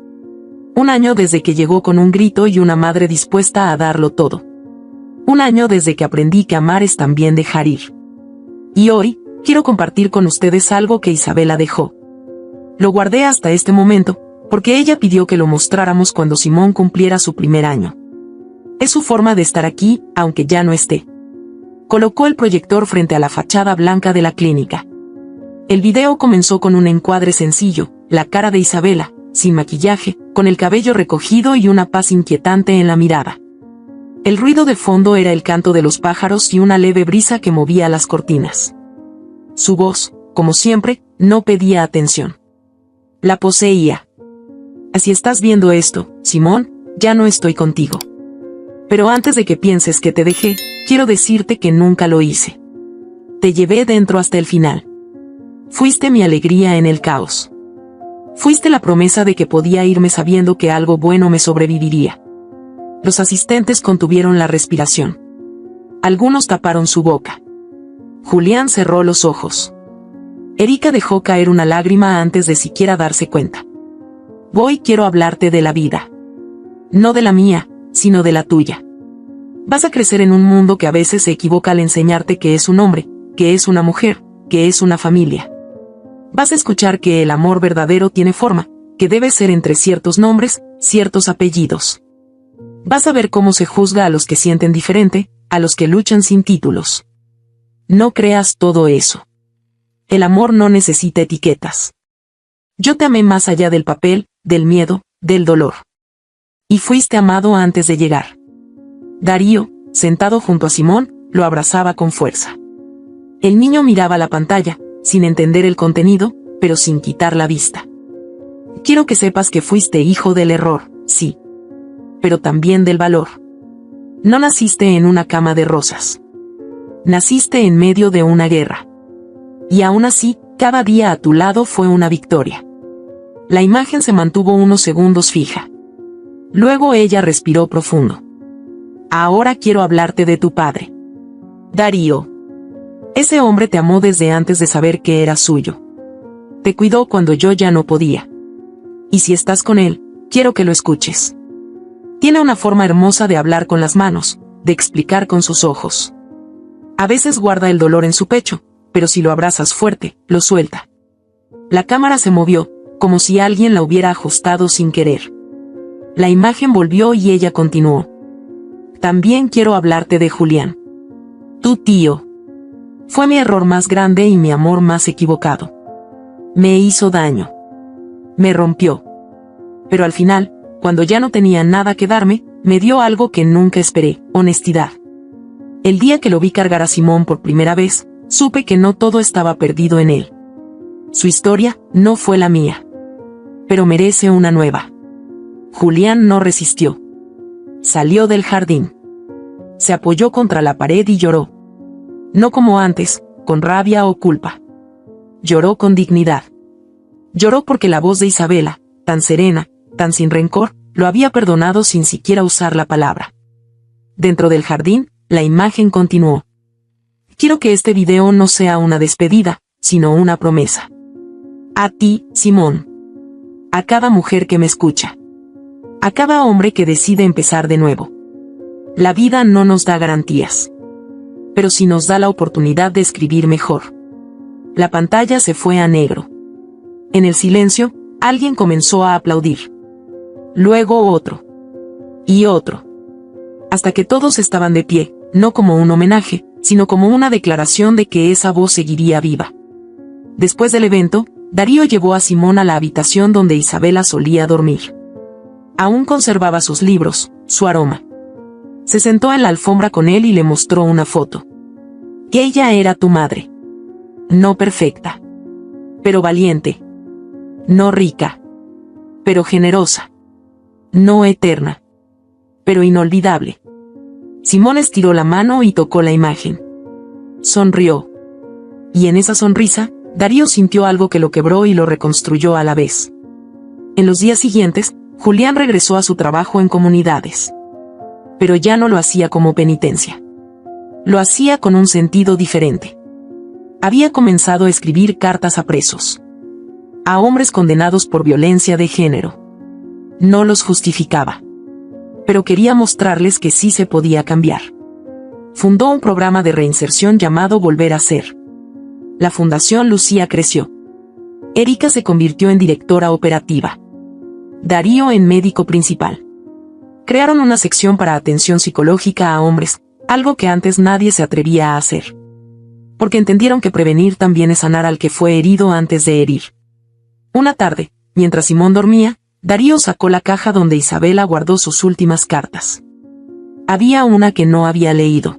Un año desde que llegó con un grito y una madre dispuesta a darlo todo. Un año desde que aprendí que amar es también dejar ir. Y hoy, quiero compartir con ustedes algo que Isabela dejó. Lo guardé hasta este momento, porque ella pidió que lo mostráramos cuando Simón cumpliera su primer año. Es su forma de estar aquí, aunque ya no esté». Colocó el proyector frente a la fachada blanca de la clínica. El video comenzó con un encuadre sencillo, la cara de Isabela, sin maquillaje, con el cabello recogido y una paz inquietante en la mirada. El ruido de fondo era el canto de los pájaros y una leve brisa que movía las cortinas. Su voz, como siempre, no pedía atención. La poseía. Si estás viendo esto, Simón, ya no estoy contigo. Pero antes de que pienses que te dejé, quiero decirte que nunca lo hice. Te llevé dentro hasta el final. Fuiste mi alegría en el caos. Fuiste la promesa de que podía irme sabiendo que algo bueno me sobreviviría. Los asistentes contuvieron la respiración. Algunos taparon su boca. Julián cerró los ojos. Erika dejó caer una lágrima antes de siquiera darse cuenta. Voy, quiero hablarte de la vida. No de la mía, sino de la tuya. Vas a crecer en un mundo que a veces se equivoca al enseñarte que es un hombre, que es una mujer, que es una familia. Vas a escuchar que el amor verdadero tiene forma, que debe ser entre ciertos nombres, ciertos apellidos. Vas a ver cómo se juzga a los que sienten diferente, a los que luchan sin títulos. No creas todo eso. El amor no necesita etiquetas. Yo te amé más allá del papel, del miedo, del dolor. Y fuiste amado antes de llegar. Darío, sentado junto a Simón, lo abrazaba con fuerza. El niño miraba la pantalla, sin entender el contenido, pero sin quitar la vista. Quiero que sepas que fuiste hijo del error, sí. Pero también del valor. No naciste en una cama de rosas. Naciste en medio de una guerra. Y aún así, cada día a tu lado fue una victoria. La imagen se mantuvo unos segundos fija. Luego ella respiró profundo. Ahora quiero hablarte de tu padre. Darío. Ese hombre te amó desde antes de saber que era suyo. Te cuidó cuando yo ya no podía. Y si estás con él, quiero que lo escuches. Tiene una forma hermosa de hablar con las manos, de explicar con sus ojos. A veces guarda el dolor en su pecho, pero si lo abrazas fuerte, lo suelta. La cámara se movió, como si alguien la hubiera ajustado sin querer. La imagen volvió y ella continuó. También quiero hablarte de Julián. Tu tío. Fue mi error más grande y mi amor más equivocado. Me hizo daño. Me rompió. Pero al final, cuando ya no tenía nada que darme, me dio algo que nunca esperé, honestidad. El día que lo vi cargar a Simón por primera vez, supe que no todo estaba perdido en él. Su historia no fue la mía. Pero merece una nueva. Julián no resistió. Salió del jardín. Se apoyó contra la pared y lloró. No como antes, con rabia o culpa. Lloró con dignidad. Lloró porque la voz de Isabela, tan serena, tan sin rencor, lo había perdonado sin siquiera usar la palabra. Dentro del jardín, la imagen continuó. Quiero que este video no sea una despedida, sino una promesa. A ti, Simón. A cada mujer que me escucha. A cada hombre que decide empezar de nuevo. La vida no nos da garantías. Pero sí nos da la oportunidad de escribir mejor. La pantalla se fue a negro. En el silencio, alguien comenzó a aplaudir. Luego otro. Y otro. Hasta que todos estaban de pie, no como un homenaje, sino como una declaración de que esa voz seguiría viva. Después del evento, Darío llevó a Simón a la habitación donde Isabela solía dormir. Aún conservaba sus libros, su aroma. Se sentó en la alfombra con él y le mostró una foto. Ella era tu madre. No perfecta. Pero valiente. No rica. Pero generosa. No eterna. Pero inolvidable. Simón estiró la mano y tocó la imagen. Sonrió. Y en esa sonrisa, Darío sintió algo que lo quebró y lo reconstruyó a la vez. En los días siguientes, Julián regresó a su trabajo en comunidades. Pero ya no lo hacía como penitencia. Lo hacía con un sentido diferente. Había comenzado a escribir cartas a presos. A hombres condenados por violencia de género. No los justificaba. Pero quería mostrarles que sí se podía cambiar. Fundó un programa de reinserción llamado Volver a Ser. La Fundación Lucía creció. Erika se convirtió en directora operativa. Darío en médico principal. Crearon una sección para atención psicológica a hombres, algo que antes nadie se atrevía a hacer. Porque entendieron que prevenir también es sanar al que fue herido antes de herir. Una tarde, mientras Simón dormía, Darío sacó la caja donde Isabela guardó sus últimas cartas. Había una que no había leído.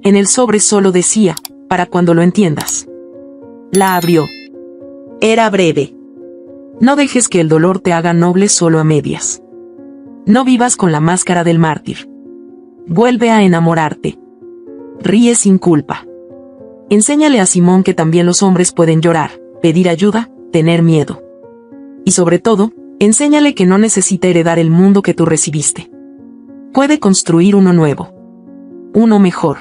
En el sobre solo decía, para cuando lo entiendas. La abrió. Era breve. No dejes que el dolor te haga noble solo a medias. No vivas con la máscara del mártir. Vuelve a enamorarte. Ríe sin culpa. Enséñale a Simón que también los hombres pueden llorar, pedir ayuda, tener miedo. Y sobre todo, enséñale que no necesita heredar el mundo que tú recibiste. Puede construir uno nuevo. Uno mejor.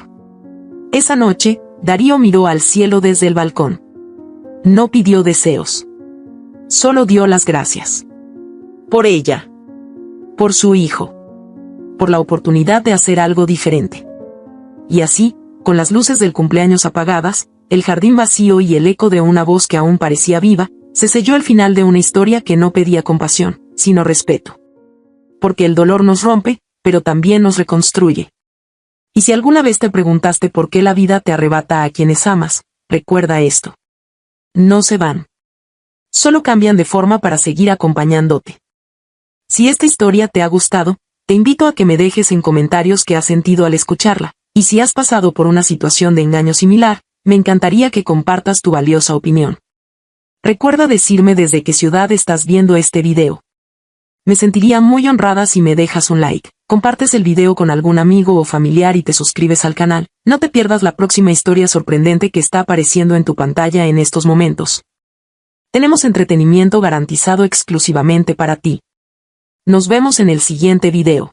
Esa noche, Darío miró al cielo desde el balcón. No pidió deseos. Solo dio las gracias. Por ella. Por su hijo. Por la oportunidad de hacer algo diferente. Y así, con las luces del cumpleaños apagadas, el jardín vacío y el eco de una voz que aún parecía viva, se selló el final de una historia que no pedía compasión, sino respeto. Porque el dolor nos rompe, pero también nos reconstruye. Y si alguna vez te preguntaste por qué la vida te arrebata a quienes amas, recuerda esto. No se van. Solo cambian de forma para seguir acompañándote. Si esta historia te ha gustado, te invito a que me dejes en comentarios qué has sentido al escucharla, y si has pasado por una situación de engaño similar, me encantaría que compartas tu valiosa opinión. Recuerda decirme desde qué ciudad estás viendo este video. Me sentiría muy honrada si me dejas un like, compartes el video con algún amigo o familiar y te suscribes al canal. No te pierdas la próxima historia sorprendente que está apareciendo en tu pantalla en estos momentos. Tenemos entretenimiento garantizado exclusivamente para ti. Nos vemos en el siguiente video.